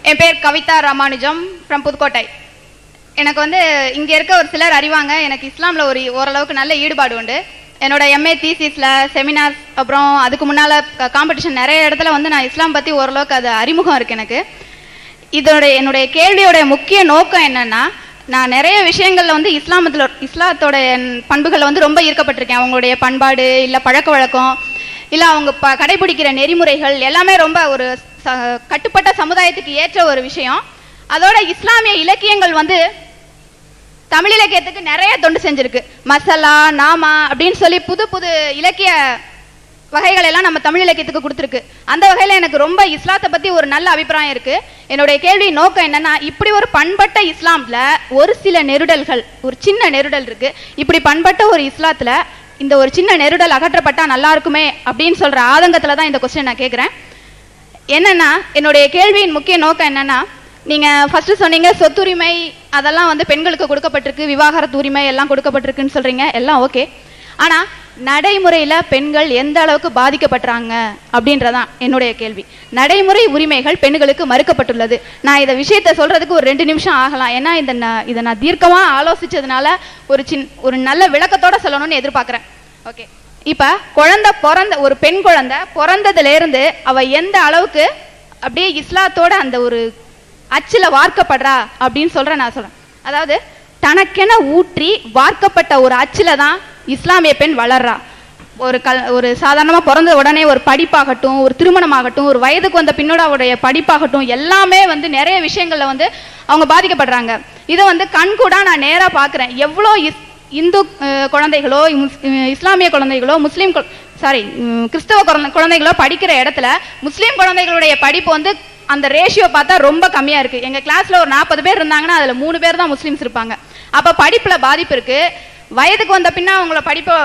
என் பேர் கவிதா ராமானுஜம் ஃப்ரம் புதுக்கோட்டை. எனக்கு வந்து இங்கே இருக்க ஒரு சிலர் அறிவாங்க, எனக்கு இஸ்லாமில் ஓரளவுக்கு நல்ல ஈடுபாடு உண்டு. என்னோட எம்ஏ தீசிஸில் செமினார்ஸ், அப்புறம் அதுக்கு முன்னால் காம்படிஷன் நிறைய இடத்துல வந்து நான் இஸ்லாம் பற்றி ஓரளவுக்கு அது அறிமுகம் இருக்குது எனக்கு. என்னுடைய கேள்வியோடைய முக்கிய நோக்கம் என்னென்னா, நான் நிறைய விஷயங்களில் வந்து இஸ்லாத்தோட பண்புகளில் வந்து ரொம்ப ஈர்க்கப்பட்டிருக்கேன். அவங்களுடைய பண்பாடு இல்லை பழக்க வழக்கம் இல்லை அவங்க கடைபிடிக்கிற நெறிமுறைகள் எல்லாமே ரொம்ப ஒரு கட்டுப்பட்ட சமுதாயத்துக்கு ஏற்ற ஒரு விஷயம். அதோட இஸ்லாமிய இலக்கியங்கள் வந்து தமிழ் இலக்கியத்துக்கு நிறைய தொண்டு செஞ்சிருக்கு. மசலா, நாமா அப்படின்னு சொல்லி புது புது இலக்கிய வகைகள் எல்லாம் நம்ம தமிழ் இலக்கியத்துக்கு கொடுத்துருக்கு. அந்த வகையில் எனக்கு ரொம்ப இஸ்லாத்தை பற்றி ஒரு நல்ல அபிப்பிராயம் இருக்குது. என்னுடைய கேள்வி நோக்கம் என்னென்னா, இப்படி ஒரு பண்பட்ட இஸ்லாமில் ஒரு சில நெருடல்கள், ஒரு சின்ன நெருடல் இருக்குது. இப்படி பண்பட்ட ஒரு இஸ்லாத்தில் இந்த ஒரு சின்ன நெருடல் அகற்றப்பட்டால் நல்லா இருக்குமே அப்படின்னு சொல்கிற ஆதங்கத்தில் தான் இந்த கொஸ்டின் நான் கேட்குறேன். என்னென்னா, என்னுடைய கேள்வியின் முக்கிய நோக்கம் என்னென்னா, நீங்கள் ஃபஸ்ட்டு சொன்னீங்க சொத்துரிமை அதெல்லாம் வந்து பெண்களுக்கு கொடுக்கப்பட்டிருக்கு, விவாகரத்து உரிமை எல்லாம் கொடுக்கப்பட்டிருக்குன்னு சொல்கிறீங்க, எல்லாம் ஓகே. ஆனால் நடைமுறையில் பெண்கள் எந்த அளவுக்கு பாதிக்கப்படுறாங்க அப்படின்றதான் என்னுடைய கேள்வி. நடைமுறை உரிமைகள் பெண்களுக்கு மறுக்கப்பட்டுள்ளது. நான் இந்த விஷயத்தை சொல்கிறதுக்கு ஒரு 2 நிமிஷம் ஆகலாம், ஏன்னா இதை நான் தீர்க்கமாக ஆலோசித்ததுனால ஒரு நல்ல விளக்கத்தோடு சொல்லணும்னு எதிர்பார்க்குறேன். ஓகே, இப்போ ஒரு பெண் குழந்தை பிறந்ததுலேருந்து அவள் எந்த அளவுக்கு அப்படியே இஸ்லாத்தோட அந்த ஒரு அச்சில் வார்க்கப்படுறா அப்படின்னு நான் சொல்கிறேன். அதாவது தனக்கென ஊற்றி வார்க்கப்பட்ட ஒரு அச்சில் தான் இஸ்லாமிய பெண் வளர்றா. ஒரு சாதாரணமாக பிறந்த உடனே ஒரு படிப்பாகட்டும், ஒரு திருமணமாகட்டும், ஒரு வயதுக்கு வந்த பின்னோட அவருடைய படிப்பாகட்டும், எல்லாமே வந்து நிறைய விஷயங்களில் வந்து அவங்க பாதிக்கப்படுறாங்க. இதை வந்து கண்கூடா நான் நேராக பார்க்குறேன். எவ்வளோ இந்து குழந்தைகளோ, இஸ்லாமிய குழந்தைகளோ, கிறிஸ்தவ குழந்தைகளோ படிக்கிற இடத்துல முஸ்லீம் குழந்தைகளுடைய படிப்பு வந்து அந்த ரேஷியோ பார்த்தா ரொம்ப கம்மியாக இருக்குது. எங்கள் கிளாஸில் ஒரு 40 பேர் இருந்தாங்கன்னா அதில் 3 பேர் தான் முஸ்லீம்ஸ் இருப்பாங்க. அப்போ படிப்பில் பாதிப்பு இருக்குது. வயதுக்கு வந்த பின்னா அவங்கள படிப்பை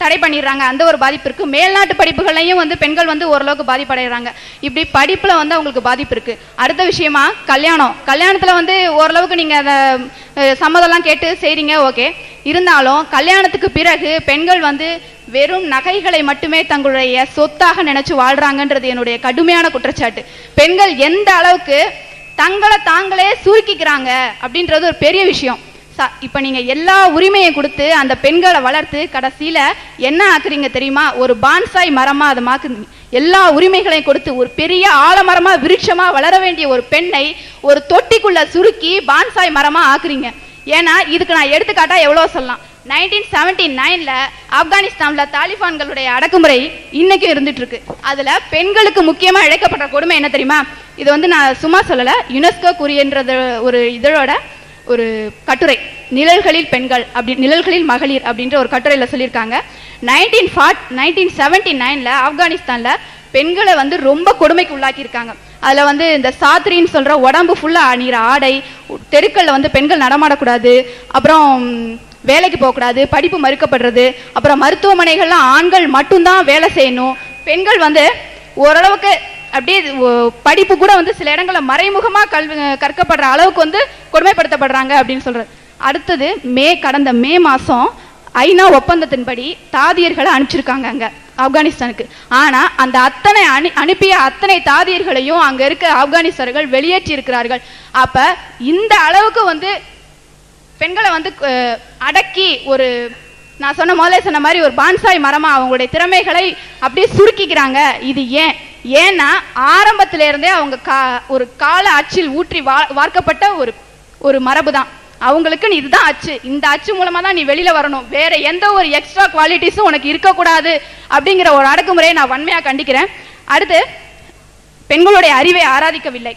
தடை பண்ணிடுறாங்க, அந்த ஒரு பாதிப்பு இருக்குது. மேல்நாட்டு படிப்புகளையும் வந்து பெண்கள் வந்து ஓரளவுக்கு பாதிப்படைகிறாங்க. இப்படி படிப்பில் வந்து அவங்களுக்கு பாதிப்பு இருக்குது. அடுத்த விஷயமா கல்யாணத்தில் வந்து ஓரளவுக்கு நீங்கள் அதை சம்மதம்லாம் கேட்டு செய்கிறீங்க, ஓகே. இருந்தாலும் கல்யாணத்துக்கு பிறகு பெண்கள் வந்து வெறும் நகைகளை மட்டுமே தங்களுடைய சொத்தாக நினைச்சு வாழ்றாங்கன்றது என்னுடைய கடுமையான குற்றச்சாட்டு. பெண்கள் எந்த அளவுக்கு தங்களை தாங்களே சுருக்கிக்கிறாங்க அப்படின்றது ஒரு பெரிய விஷயம். இப்போ நீங்கள் எல்லா உரிமையும் கொடுத்து அந்த பெண்களை வளர்த்து கடைசியில் என்ன ஆக்குறீங்க தெரியுமா? ஒரு பான்சாய் மரமாக அதை மாக்குறீங்க. எல்லா உரிமைகளையும் கொடுத்து ஒரு பெரிய ஆலமரமாக விருட்சமாக வளர வேண்டிய ஒரு பெண்ணை ஒரு தொட்டிக்குள்ளே சுருக்கி பான்சாய் மரமாக ஆக்குறீங்க. ஏன்னா இதுக்கு நான் எடுத்துக்காட்டா எவ்வளோ சொல்லலாம். 1979 ஆப்கானிஸ்தானில் தாலிபான்களுடைய அடக்குமுறை இன்னைக்கும் இருந்துட்டு இருக்கு. அதில் பெண்களுக்கு முக்கியமாக இழைக்கப்பட்ட கொடுமை என்ன தெரியுமா? இது வந்து நான் சும்மா சொல்லலை, யுனெஸ்கோ கூறியன்றது ஒரு இதழோட ஒரு கட்டுரை, நிழல்களில் பெண்கள் நிழல்களில் மகளிர் அப்படின்ற ஒரு கட்டுரையில் சொல்லியிருக்காங்க. 1979 ஆப்கானிஸ்தானில் பெண்களை வந்து ரொம்ப கொடுமைக்கு உள்ளாக்கியிருக்காங்க. அதில் வந்து இந்த சாத்ரின்னு சொல்கிற உடம்பு ஃபுல்லாக அணிகிற ஆடை, தெருக்களில் வந்து பெண்கள் நடமாடக்கூடாது, அப்புறம் வேலைக்கு போகக்கூடாது, படிப்பு மறுக்கப்படுறது, அப்புறம் மருத்துவமனைகள்லாம் ஆண்கள் மட்டும்தான் வேலை செய்யணும், பெண்கள் வந்து ஓரளவுக்கு அப்படியே படிப்பு கூட வந்து சில இடங்களில் மறைமுகமாக கற்கப்படுற அளவுக்கு வந்து கொடுமைப்படுத்தப்படுறாங்க அப்படின்னு சொல்கிறது. அடுத்தது கடந்த மே மாதம் ஐநா ஒப்பந்தத்தின்படி தாதியர்களை அனுப்பிச்சிருக்காங்க அங்கே ஆப்கானிஸ்தானுக்கு. ஆனால் அந்த அனுப்பிய அத்தனை தாதியர்களையும் அங்கே இருக்க ஆப்கானிஸ்தானர்கள் வெளியேற்றி இருக்கிறார்கள். அப்போ இந்த அளவுக்கு வந்து பெண்களை வந்து அடக்கி நான் முதல்ல சொன்ன மாதிரி ஒரு பான்சாய் மரமா அவங்களுடைய திறமைகளை அப்படியே சுருக்கிக்கிறாங்க. இது ஏன்னா ஆரம்பத்திலிருந்தே அவங்க ஒரு கால அச்சில் ஊற்றி வார்க்கப்பட்ட ஒரு மரபு தான் அவங்களுக்கு. இதுதான் அச்சு, இந்த அச்சு மூலமா தான் நீ வெளியில வரணும், வேற எந்த ஒரு எக்ஸ்ட்ரா குவாலிட்டிஸும் உனக்கு இருக்கக்கூடாது அப்படிங்கிற ஒரு அடக்குமுறையை நான் வன்மையா கண்டிக்கிறேன். அடுத்து, பெண்களுடைய அறிவை ஆராதிக்கவில்லை,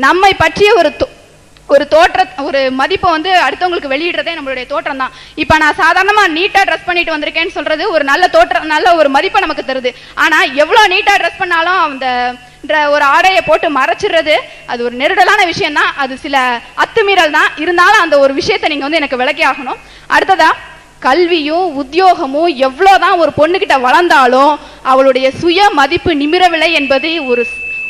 நம்மை பற்றிய ஒரு மதிப்பை வந்து அடுத்தவங்களுக்கு வெளியிடுறதே நம்மளுடைய தோற்றம் தான். இப்போ நான் சாதாரணமாக நீட்டாக ட்ரெஸ் பண்ணிட்டு வந்திருக்கேன்னு சொல்றது ஒரு நல்ல ஒரு மதிப்பை நமக்கு தருது. ஆனால் எவ்வளோ நீட்டாக ட்ரெஸ் பண்ணாலும் அந்த ஒரு ஆடையை போட்டு மறைச்சிடுறது அது ஒரு நெருடலான விஷயம் தான், அது சில அத்துமீறல் தான். இருந்தாலும் அந்த ஒரு விஷயத்தை நீங்கள் வந்து எனக்கு விளக்கி ஆகணும். அடுத்ததா, கல்வியும் உத்தியோகமும் எவ்வளோதான் ஒரு பொண்ணுகிட்ட வளர்ந்தாலும் அவளுடைய சுய மதிப்பு நிமிரவில்லை என்பது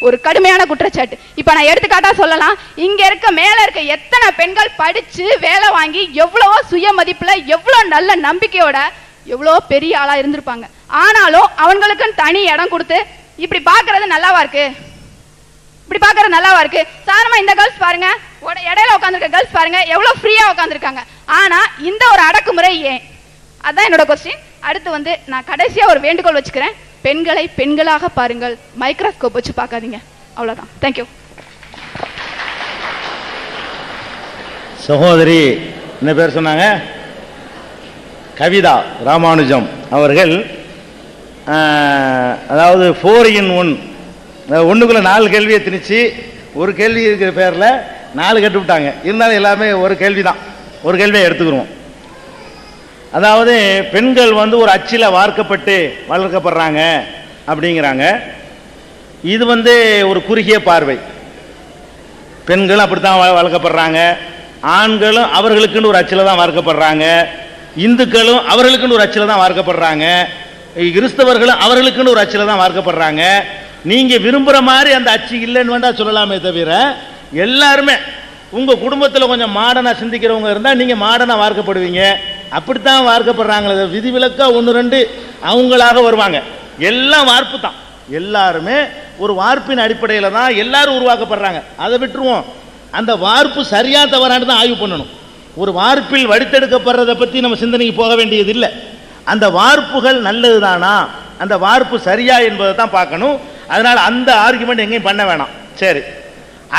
ஒரு கடுமையான குற்றச்சாட்டு. இப்ப நான் எடுத்துக்காட்டா சொல்லலாம், இங்க மேல இருக்க எத்தனை பெண்கள் படிச்சு வேலை வாங்கி எவ்வளவோ சுய மதிப்புல எவ்வளவு நல்ல நம்பிக்கையோட எவ்வளோ பெரிய ஆளா இருந்திருப்பாங்க. ஆனாலும் அவங்களுக்குன்னு தனி இடம் கொடுத்து இப்படி பாக்குறது நல்லாவா இருக்கு? இப்படி பாக்குற நல்லாவா இருக்கு? சாதாரணமா இந்த கேர்ள்ஸ் பாருங்க, இடையில உட்காந்துருக்க கேர்ள்ஸ் பாருங்க எவ்வளவு ஃப்ரீயா உட்காந்துருக்காங்க. ஆனா இந்த ஒரு அடக்குமுறை ஏன்? அதான் என்னோட கொஸ்டின். அடுத்து வந்து நான் கடைசியா ஒரு வேண்டுகோள் வச்சுக்கிறேன். பெண்களை பெண்களாக பாருங்கள், மைக்ரோஸ்கோப் வச்சு பார்க்காதீங்க. அவ்வளவுதான். தேங்க்யூ. சகோதரி என்ன பேர் சொன்னாங்க? கவிதா ராமானுஜம் அவர்கள். அதாவது 4 in 1, ஒன்றுக்குள்ள 4 கேள்வியை திணிச்சு ஒரு கேள்வி இருக்கிற பேரில் 4 கட்டு விட்டாங்க. இருந்தாலும் எல்லாமே ஒரு கேள்வி தான், ஒரு கேள்வியை எடுத்துக்கிறோம். அதாவது பெண்கள் வந்து ஒரு அச்சில் வார்க்கப்பட்டு வளர்க்கப்படுறாங்க அப்படிங்கிறாங்க. இது வந்து ஒரு குறுகிய பார்வை. பெண்கள் அப்படித்தான் வளர்க்கப்படுறாங்க, ஆண்களும் அவர்களுக்குன்னு ஒரு அச்சில் தான் வார்க்கப்படுறாங்க, இந்துக்களும் அவர்களுக்குன்னு ஒரு அச்சில் தான் வார்க்கப்படுறாங்க, கிறிஸ்தவர்களும் அவர்களுக்குன்னு ஒரு அச்சில் தான் வார்க்கப்படுறாங்க. நீங்கள் விரும்புகிற மாதிரி அந்த அச்சு இல்லைன்னு வேண்டா சொல்லலாமே தவிர, எல்லாருமே உங்கள் குடும்பத்தில் கொஞ்சம் மாடனாக சிந்திக்கிறவங்க இருந்தால் நீங்கள் மாடனாக வார்க்கப்படுவீங்க. அப்படித்தான் வார்க்கப்படுறாங்களே, விதிவிலக்கா 1-2 அவங்களாக வருவாங்க. எல்லாம் வார்ப்பு தான். எல்லாருமே ஒரு வார்ப்பின் அடிப்படையில் தான் எல்லாரும் உருவாக்கப்படுறாங்க. அதை விட்டுருவோம். அந்த வார்ப்பு சரியா தவறானு தான் ஆய்வு பண்ணணும். ஒரு வார்ப்பில் வடித்தெடுக்கப்படுறதை பற்றி நம்ம சிந்தனைக்கு போக வேண்டியது இல்லை. அந்த வார்ப்புகள் நல்லது தானா, அந்த வார்ப்பு சரியா என்பதை தான் பார்க்கணும். அதனால் அந்த ஆர்குமெண்ட் எங்கேயும் பண்ண வேணாம். சரி,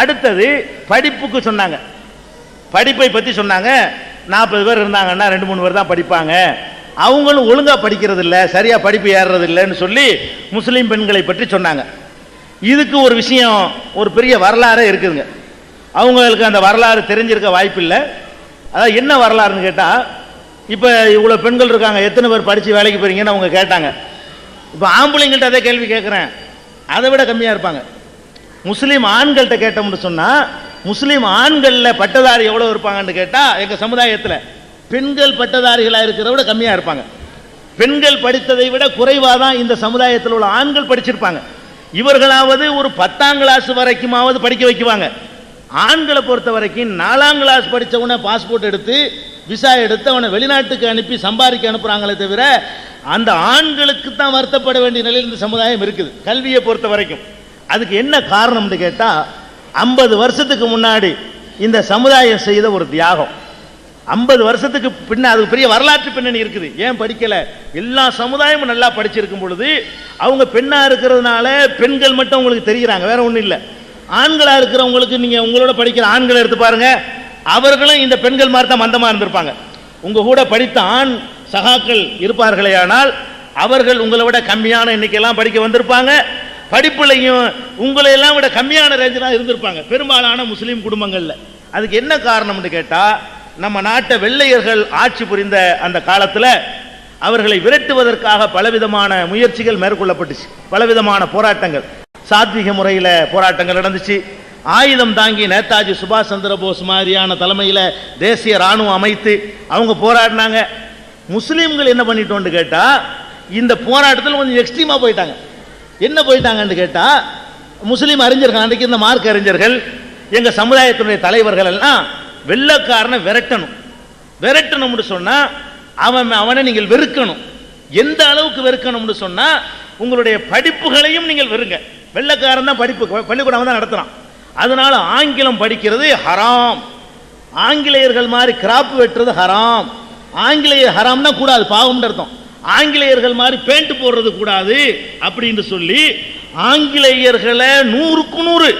அடுத்தது படிப்புக்கு சொன்னாங்க. படிப்பை பற்றி சொன்னாங்க. 40 பேர் இருந்தாங்கன்னா 2-3 பேர் தான் படிப்பாங்க, அவங்களும் ஒழுங்காக படிக்கிறது இல்லை, சரியாக படிப்பு ஏறுறது இல்லைன்னு சொல்லி முஸ்லீம் பெண்களை பற்றி சொன்னாங்க. இதுக்கு ஒரு விஷயம், ஒரு பெரிய வரலாறே இருக்குதுங்க. அவங்களுக்கு அந்த வரலாறு தெரிஞ்சிருக்க வாய்ப்பில்லை. அதாவது என்ன வரலாறுன்னு கேட்டால், இப்போ இவ்வளோ பெண்கள் இருக்காங்க, எத்தனை பேர் படித்து வேலைக்கு போகிறீங்கன்னு அவங்க கேட்டாங்க. இப்போ ஆம்பளைங்கள்ட்ட அதே கேள்வி கேட்குறேன், அதை விட கம்மியாக இருப்பாங்க. முஸ்லீம் ஆண்கள்கிட்ட கேட்டோம்னு சொன்னால், முஸ்லீம் ஆண்களில் பட்டதாரி எவ்வளோ இருப்பாங்கன்னு கேட்டால், எங்கள் சமுதாயத்தில் பெண்கள் பட்டதாரிகளாக இருக்கிறத விட கம்மியாக இருப்பாங்க. பெண்கள் படித்ததை விட குறைவாக தான் இந்த சமுதாயத்தில் உள்ள ஆண்கள் படிச்சிருப்பாங்க. இவர்களாவது ஒரு 10ஆம் கிளாஸ் வரைக்குமாவது படிக்க வைக்குவாங்க. ஆண்களை பொறுத்த வரைக்கும் 4ஆம் கிளாஸ் படித்தவனை பாஸ்போர்ட் எடுத்து விசா எடுத்து அவனை வெளிநாட்டுக்கு அனுப்பி சம்பாதிக்க அனுப்புகிறாங்களே தவிர, அந்த ஆண்களுக்கு தான் வருத்தப்பட வேண்டிய நிலையில் இந்த சமுதாயம் இருக்குது கல்வியை பொறுத்த வரைக்கும். அதுக்கு என்ன காரணம்னு கேட்டால், 50 வருஷத்துக்கு முன்னாடி இந்த சமுதாயம் செய்த ஒரு தியாகம். 50 வருஷத்துக்கு பின்ன அதுக்கு பெரிய வரலாற்று பின்னணி இருக்குது. ஏன் படிக்கலை? எல்லா சமுதாயமும் நல்லா படிச்சிருக்கும் பொழுது அவங்க பெண்ணாக இருக்கிறதுனால பெண்கள் மட்டும் உங்களுக்கு தெரிகிறாங்க, வேற ஒன்றும் இல்லை. ஆண்களாக இருக்கிறவங்களுக்கு நீங்கள் உங்களோட படிக்கிற ஆண்களை எடுத்து பாருங்க, அவர்களும் இந்த பெண்கள் மாதிரி தான் மந்தமாக இருந்திருப்பாங்க. உங்கள் கூட படித்த ஆண் சகாக்கள் இருப்பார்களே, ஆனால் அவர்கள் உங்களை விட கம்மியான எண்ணிக்கையெல்லாம் படிக்க வந்திருப்பாங்க. படிப்புலையும் உங்களை எல்லாம் விட கம்மியான ரேஞ்சில் இருந்திருப்பாங்க பெரும்பாலான முஸ்லீம் குடும்பங்களில். அதுக்கு என்ன காரணம்னு கேட்டால், நம்ம நாட்டை வெள்ளையர்கள் ஆட்சி புரிந்த அந்த காலத்தில் அவர்களை விரட்டுவதற்காக பலவிதமான முயற்சிகள் மேற்கொள்ளப்பட்டுச்சு, பலவிதமான போராட்டங்கள், சாத்வீக முறையில் போராட்டங்கள் நடந்துச்சு. ஆயுதம் தாங்கி நேதாஜி சுபாஷ் சந்திர போஸ் மாதிரியான தலைமையில் தேசிய இராணுவம் அமைத்து அவங்க போராடினாங்க. முஸ்லீம்கள் என்ன பண்ணிட்டோன்னு கேட்டால், இந்த போராட்டத்தில் கொஞ்சம் எக்ஸ்ட்ரீமாக போயிட்டாங்க. என்ன போயிட்டாங்கன்னு கேட்டால், முஸ்லீம் அறிஞர்கள், அன்றைக்கு இந்த மார்க் அறிஞர்கள், எங்கள் சமுதாயத்தினுடைய தலைவர்கள் எல்லாம் வெள்ளைக்காரனை விரட்டணும்னு சொன்னால் அவனை நீங்கள் வெறுக்கணும். எந்த அளவுக்கு வெறுக்கணும்னு சொன்னால், உங்களுடைய படிப்புகளையும் நீங்கள் வெறுங்க. வெள்ளைக்காரன் தான் படிப்பு பள்ளிக்கூடம் தான் நடத்துகிறான். அதனால ஆங்கிலம் படிக்கிறது ஹராம், ஆங்கிலேயர்கள் மாதிரி கிராப் வெட்டுறது ஹராம், ஆங்கிலேயர் ஹராம்னா கூடாது, பாவம்னு அர்த்தம். ஆங்கிலேயர்கள் மாதிரி பேண்ட் போடுறது கூடாது அப்படின்னு சொல்லி ஆங்கிலேயர்களை 100க்கு 100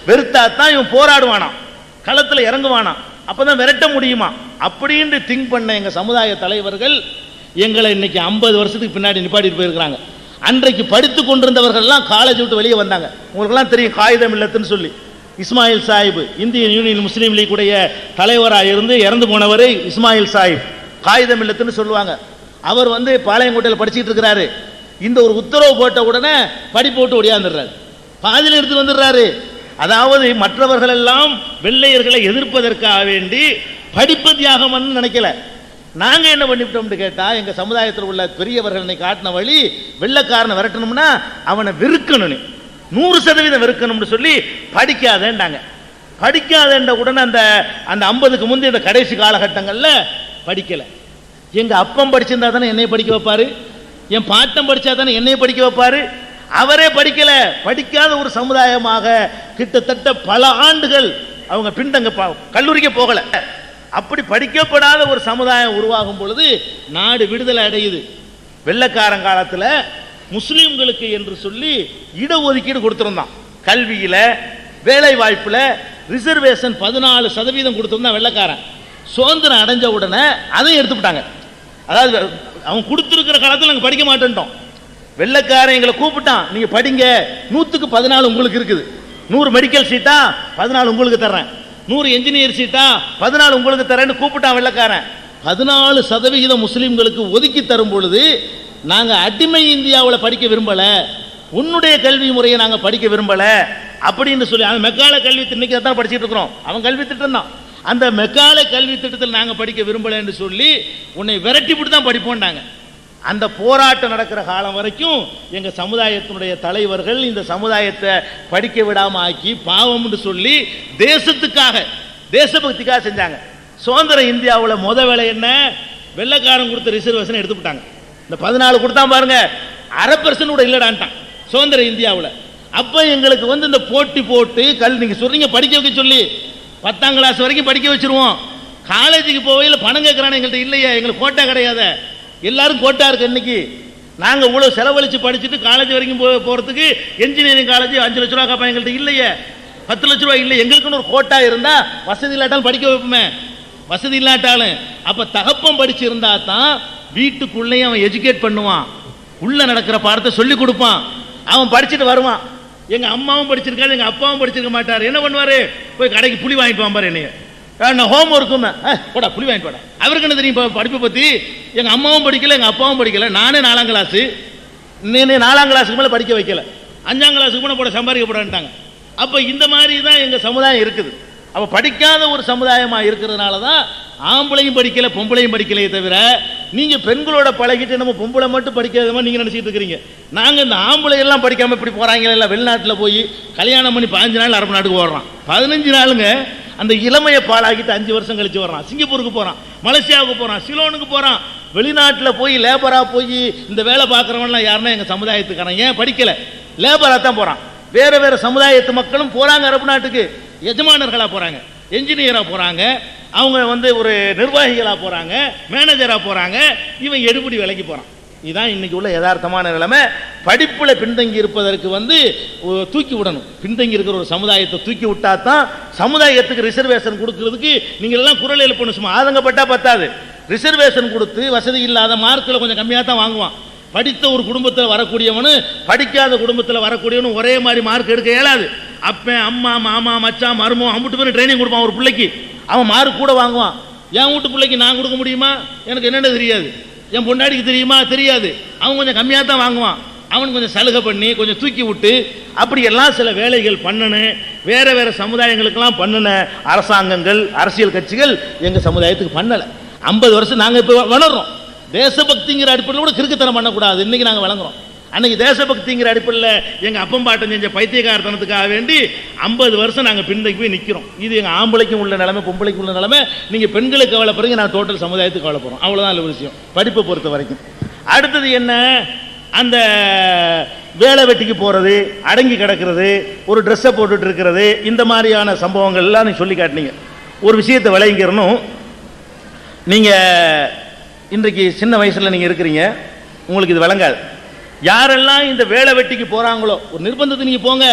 வெறுத்தா தான் இவன் போராடுவானாம், களத்தில் இறங்குவானாம், அப்பதான் விரட்ட முடியுமா அப்படின்னு திங்க் பண்ண எங்க சமுதாய தலைவர்கள் எங்களை இன்னைக்கு 50 வருஷத்துக்கு பின்னாடி நிப்பாட்டிட்டு போயிருக்கிறாங்க. அன்றைக்கு படித்து கொண்டிருந்தவர்கள்லாம் காலேஜ் விட்டு வெளியே வந்தாங்க. உங்களுக்கெல்லாம் தெரியும், காகிதம் இல்லத்துன்னு சொல்லி இஸ்மாயில் சாஹிப் இந்தியன் யூனியன் முஸ்லீம் லீக் உடைய தலைவராக இருந்து இறந்து போனவர் இஸ்மாயில் சாஹிப், காகிதம் இல்லத்துன்னு சொல்லுவாங்க. அவர் வந்து பாளையங்கோட்டையில் படிச்சுட்டு இருக்கிறாரு. இந்த ஒரு உத்தரவு போட்ட உடனே படிப்பு போட்டு ஒடியாந்துடுறாரு, பாதியில் எடுத்துட்டு வந்துடுறாரு. அதாவது மற்றவர்கள் எல்லாம் வெள்ளையர்களை எதிர்ப்பதற்காக வேண்டி படிப்பு தியாகம் நினைக்கல. நாங்க என்ன பண்ணிவிட்டோம்னு கேட்டா, எங்க சமுதாயத்தில் உள்ள பெரியவர்கள் காட்டின வழி, வெள்ளைக்காரனை விரட்டணும்னா அவனை வெறுக்கணும், 100% வெறுக்கணும்னு சொல்லி படிக்காதேண்டாங்க. படிக்காதேண்ட உடனே அந்த 50க்கு முந்தைய இந்த கடைசி காலகட்டங்களில் படிக்கலை. எங்க அப்பம் படிச்சிருந்தா தானே என்னை படிக்க வைப்பாரு, என் பாட்டம் படிச்சா தானே என்னை படிக்க வைப்பாரு. அவரே படிக்கல. படிக்காத ஒரு சமுதாயமாக கிட்டத்தட்ட பல ஆண்டுகள் அவங்க பின்தங்க கல்லூரிக்கு போகல. அப்படி படிக்கப்படாத ஒரு சமுதாயம் உருவாகும் பொழுது நாடு விடுதலை அடையுது. வெள்ளைக்காரன் காலத்தில் முஸ்லீம்களுக்கு என்று சொல்லி இடஒதுக்கீடு கொடுத்திருந்தான். கல்வியில, வேலை வாய்ப்புல ரிசர்வேஷன் 14% கொடுத்திருந்தான் வெள்ளைக்காரன். சுதந்திரம் அடைஞ்ச உடனே அதையும் எடுத்துட்டாங்க. அதாவது அவன் கொடுத்திருக்கிற காலத்தில் நாங்கள் படிக்க மாட்டோம். வெள்ளைக்காரன் எங்களை கூப்பிட்டான், நீங்க படிங்க, 100க்கு 14 உங்களுக்கு இருக்குது, 100 மெடிக்கல் சீட்டா 14 உங்களுக்கு தர்றேன், 100 என்ஜினியர் சீட்டா 14 உங்களுக்கு தரேன்னு கூப்பிட்டான் வெள்ளைக்காரன். 14% முஸ்லீம்களுக்கு ஒதுக்கி தரும் பொழுது நாங்க அடிமை இந்தியாவில் படிக்க விரும்பல, உன்னுடைய கல்வி முறையை நாங்க படிக்க விரும்பல அப்படின்னு சொல்லி அவன் மெக்கால கல்வி இன்னைக்கு தான் படிச்சுட்டு இருக்கிறோம். அவன் கல்வி திட்டம் தான். அந்த மெக்கால கல்வி திட்டத்தில் நாங்க படிக்க விரும்பல என்று சொல்லி உன்னை விரட்டி விட்டு தான் படிப்போம்னாங்க. அந்த போராட்டம் நடக்கிற காலம் வரைக்கும் எங்க சமுதாயத்தினுடைய தலைவர்கள் இந்த சமுதாயத்தை படிக்க விடாம ஆக்கி பாவம்னு சொல்லி தேசத்துக்காக, தேசபக்திக்காக செஞ்சாங்க. சுதந்திர இந்தியாவில் முத வேலை என்ன? வெள்ளைக்காரன் கொடுத்த ரிசர்வேஷன் எடுத்துட்டாங்க. இந்த 14 கொடுத்தா பாருங்க, 1/2% கூட இல்லடான்ட்டான் சுதந்திர இந்தியாவில். அப்ப எங்களுக்கு வந்து இந்த போட்டி போட்டு நீங்க சொல்றீங்க படிக்க வைக்க சொல்லி 10ஆம் கிளாஸ் வரைக்கும் படிக்க வச்சிருவோம். காலேஜுக்கு போவையில் பணம் கேட்கறானே எங்கள்கிட்ட இல்லையா, எங்களுக்கு கோட்டா கிடையாது. எல்லாரும் கோட்டா இருக்கு. இன்னைக்கு நாங்க இவ்வளவு செலவழிச்சு படிச்சுட்டு காலேஜ் வரைக்கும் போறதுக்கு என்ஜினியரிங் காலேஜ் 5 லட்ச ரூபா காப்பா, எங்கள்கிட்ட இல்லையே. 10 லட்ச ரூபாய் இல்லை. எங்களுக்குன்னு ஒரு கோட்டா இருந்தா வசதி இல்லாட்டாலும் படிக்க வைப்போமே. வசதி இல்லாட்டாலும் அப்ப தகப்பம் படிச்சு இருந்தா தான் வீட்டுக்குள்ளேயும் அவன் எஜுகேட் பண்ணுவான், உள்ள நடக்கிற பாடத்தை சொல்லி கொடுப்பான், அவன் படிச்சுட்டு வருவான். எங்க அம்மாவும் படிச்சிருக்காரு, எங்க அப்பாவும் படிச்சிருக்க மாட்டார். என்ன பண்ணுவாரு? போய் கடைக்கு புளி வாங்கிட்டு வாம்பாரு. என்னைய ஹோம் ஒர்க்கும் போடா புளி வாங்கிட்டு வாடா. அவருக்கு என்ன தெரியும் படிப்பை பத்தி? எங்க அம்மாவும் படிக்கல, எங்க அப்பாவும் படிக்கல. நானே 4ஆம் கிளாஸ், 4ஆம் கிளாஸுக்கு மேல படிக்க வைக்கல. 5ஆம் கிளாஸுக்கு மேல போட சம்பாதிக்கப்படான்ட்டாங்க. அப்ப இந்த மாதிரி தான் எங்க சமுதாயம் இருக்குது. அப்ப படிக்காத ஒரு சமுதாயமா இருக்கிறதுனால தான் ஆம்பளையும் படிக்கல பொம்பளையும் படிக்கலையே தவிர, நீங்க பெண்களோட பழகிட்டு நம்ம பொம்பளை மட்டும் படிக்காத நீங்க நினைச்சிட்டு இருக்கிறீங்க. நாங்க இந்த ஆம்பளை எல்லாம் படிக்காம இப்படி போறாங்க இல்ல, வெளிநாட்டுல போய் கல்யாணம் பண்ணி 15 நாள் அரபு நாட்டுக்கு ஓடுறான். 15 நாளுங்க அந்த இளமையை பாழாக்கிட்டு 5 வருஷம் கழிச்சு வர்றான். சிங்கப்பூருக்கு போறான், மலேசியாவுக்கு போறான், சிலோனுக்கு போறான். வெளிநாட்டில் போய் லேபரா போய் இந்த வேலை பார்க்குறவன்லாம் யாருன்னா எங்க சமுதாயத்துக்காரன். ஏன் படிக்கல, லேபரா தான் போறான். வேற வேற சமுதாயத்து மக்களும் போறாங்க அரபு நாட்டுக்கு, எஜமானர்களா போறாங்க, என்ஜினியரா போறாங்க, அவங்க வந்து ஒரு நிர்வாகிகளா போறாங்க, மேனேஜரா போறாங்க. இவன் எடுபடி விலைக்கு போறான். இதுதான் இன்னைக்கு உள்ள யதார்த்தமான நிலைமை. படிப்புல பின்தங்கி இருப்பதற்கு வந்து தூக்கி விடணும். பின்தங்கி இருக்கிற ஒரு சமுதாயத்தை தூக்கி விட்டா தான் சமுதாயத்துக்கு ரிசர்வேஷன் கொடுக்கிறதுக்கு நீங்க எல்லாம் குரல் எழுப்பணும். சும்மா ஆதங்கப்பட்டா பத்தாது. ரிசர்வேஷன் கொடுத்து வசதி இல்லாத மார்க்கில் கொஞ்சம் கம்மியாக தான் வாங்குவான். படித்த ஒரு குடும்பத்தில் வரக்கூடியவனு படிக்காத குடும்பத்தில் வரக்கூடியவனு ஒரே மாதிரி மார்க் எடுக்க இயலாது. அப்பன் அம்மா மாமா மச்சான் மருமோ அம்பிட்டு பேர் ட்ரைனிங் கொடுப்பான் ஒரு பிள்ளைக்கு. அவன் மார்க் கூட வாங்குவான். என் வீட்டு பிள்ளைக்கு நான் கொடுக்க முடியுமா? எனக்கு என்னென்ன தெரியாது. என் பொண்டாடிக்கு தெரியுமா? தெரியாது. அவன் கொஞ்சம் கம்மியாக தான் வாங்குவான். அவன் கொஞ்சம் சலுகை பண்ணி கொஞ்சம் தூக்கி விட்டு அப்படியெல்லாம் சில வேலைகள் பண்ணணும். வேற வேற சமுதாயங்களுக்கெல்லாம் பண்ணின அரசாங்கங்கள் அரசியல் கட்சிகள் எங்கள் சமுதாயத்துக்கு பண்ணலை. 50 வருஷம் நாங்கள் இப்போ வளர்றோம். தேசபக்திங்கிற அடிப்படையில் கூட கிறுக்குத்தனம் பண்ணக்கூடாது. இன்னைக்கு நாங்கள் வழங்குறோம். அன்னைக்கு தேசபக்திங்கிற அடிப்படையில் எங்கள் அப்பம்பாட்டம் செஞ்ச பைத்தியக்காரத்தனத்துக்காக வேண்டி 50 வருஷம் நாங்கள் பின்தங்கி போய் நிற்கிறோம். இது எங்கள் ஆம்பளைக்கும் உள்ள நிலைமை, பொம்பளைக்கும் உள்ள நிலைமை. நீங்கள் பெண்களுக்கு கவலைப்படுறீங்க, நான் டோட்டல் சமுதாயத்துக்கு கவலைப்படுறோம். அவ்வளோதான் இல்லை விஷயம் படிப்பை பொறுத்த வரைக்கும். அடுத்தது என்ன? அந்த வேலை வெட்டிக்கு போகிறது, அடங்கி கிடக்கிறது, ஒரு ட்ரெஸ்ஸை போட்டுட்டு இருக்கிறது, இந்த மாதிரியான சம்பவங்கள் எல்லாம் நீங்கள் சொல்லி காட்டினீங்க. ஒரு விஷயத்தை விளங்கிக்கிறணும். நீங்கள் இன்றைக்கு சின்ன வயசில் நீங்கள் இருக்கிறீங்க, உங்களுக்கு இது விளங்காது. யாரெல்லாம் இந்த வேலை வெட்டிக்கு போகிறாங்களோ, ஒரு நிர்பந்தத்தை நீங்கள் போங்க.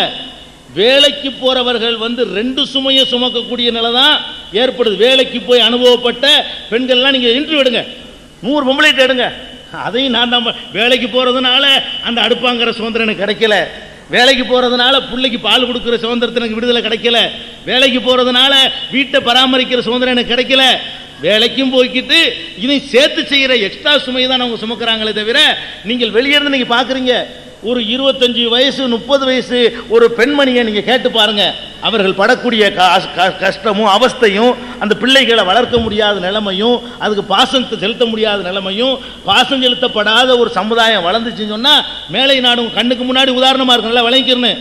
வேலைக்கு போகிறவர்கள் வந்து 2 சுமையை சுமக்கக்கூடிய நிலை தான் ஏற்படுது. வேலைக்கு போய் அனுபவப்பட்ட பெண்கள்லாம் நீங்கள் இன்டர்வியூ எடுங்க, 100 பொம்பளைட்டு எடுங்க. அதையும் நான் தான் வேலைக்கு போகிறதுனால அந்த அடுப்பாங்கிற சுதந்திரம் எனக்கு கிடைக்கல, வேலைக்கு போகிறதுனால பிள்ளைக்கு பால் கொடுக்குற சுதந்திரத்தை எனக்கு விடுதலை கிடைக்கல, வேலைக்கு போகிறதுனால வீட்டை பராமரிக்கிற சுதந்திரம் எனக்கு கிடைக்கல. வேலைக்கும் போய்கிட்டு இதை சேர்த்து செய்கிற எக்ஸ்ட்ரா சுமையை தான் அவங்க சுமக்கிறாங்களே தவிர, நீங்கள் வெளியேருந்து நீங்கள் பார்க்குறீங்க. ஒரு 25 வயசு 30 வயசு ஒரு பெண்மணியை நீங்கள் கேட்டு பாருங்க, அவர்கள் படக்கூடிய கஷ்டமும் அவஸ்தையும், அந்த பிள்ளைகளை வளர்க்க முடியாத நிலைமையும், அதுக்கு பாசத்தை செலுத்த முடியாத நிலைமையும், பாசம் செலுத்தப்படாத ஒரு சமுதாயம் வளர்ந்துச்சுன்னு சொன்னால் மேலை நாடும் கண்ணுக்கு முன்னாடி உதாரணமாக இருக்கு. நல்லா விளங்கிக்கிறன்னு.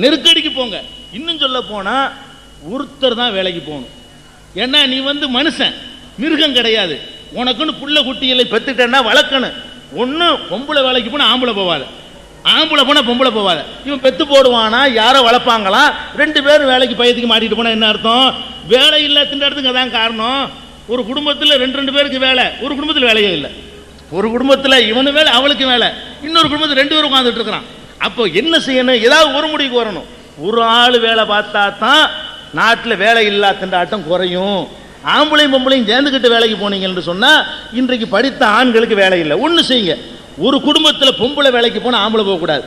நெருக்கடிக்கு போங்க. இன்னும் சொல்ல போனால் ஒருத்தர் தான் வேலைக்கு போகணும். ஏன்னா நீ வந்து மனுஷன், மிருகம் கிடையாது. உனக்குன்னு புள்ள குட்டிகளை பெற்றுட்டேன்னா வளர்க்கணும். ஒன்று பொம்பளை வேலைக்கு போனால் ஆம்பளை போவாது. ஆம்பளை போனா பொம்பளை போவாத. இவன் பெத்து போடுவானா, யாரோ வளர்ப்பாங்களா, 2 பேரும் வேலைக்கு பயத்துக்கு மாட்டிட்டு போனா என்ன அர்த்தம்? வேலை இல்லை திண்டறதுக்கு அதான் காரணம். ஒரு குடும்பத்தில் 2 பேருக்கு வேலை, ஒரு குடும்பத்தில் வேலையே இல்லை. ஒரு குடும்பத்தில் இவனு வேலை அவளுக்கு வேலை, இன்னொரு குடும்பத்தில் 2 பேரும் உட்காந்துட்டு இருக்கிறான். அப்போ என்ன செய்யணும்? ஏதாவது ஒரு முடிவுக்கு வரணும். ஒரு ஆள் வேலை பார்த்தா தான் நாட்டில் வேலை இல்லா திண்டாட்டம் குறையும். ஆம்பளையும் பொம்பளையும் சேர்ந்துக்கிட்டு வேலைக்கு போனீங்கன்னு சொன்னால் இன்றைக்கு படித்த ஆண்களுக்கு வேலை இல்லை. ஒன்று செய்யுங்க, ஒரு குடும்பத்தில் பொம்பளை வேலைக்கு போனால் ஆம்பளை போகக்கூடாது,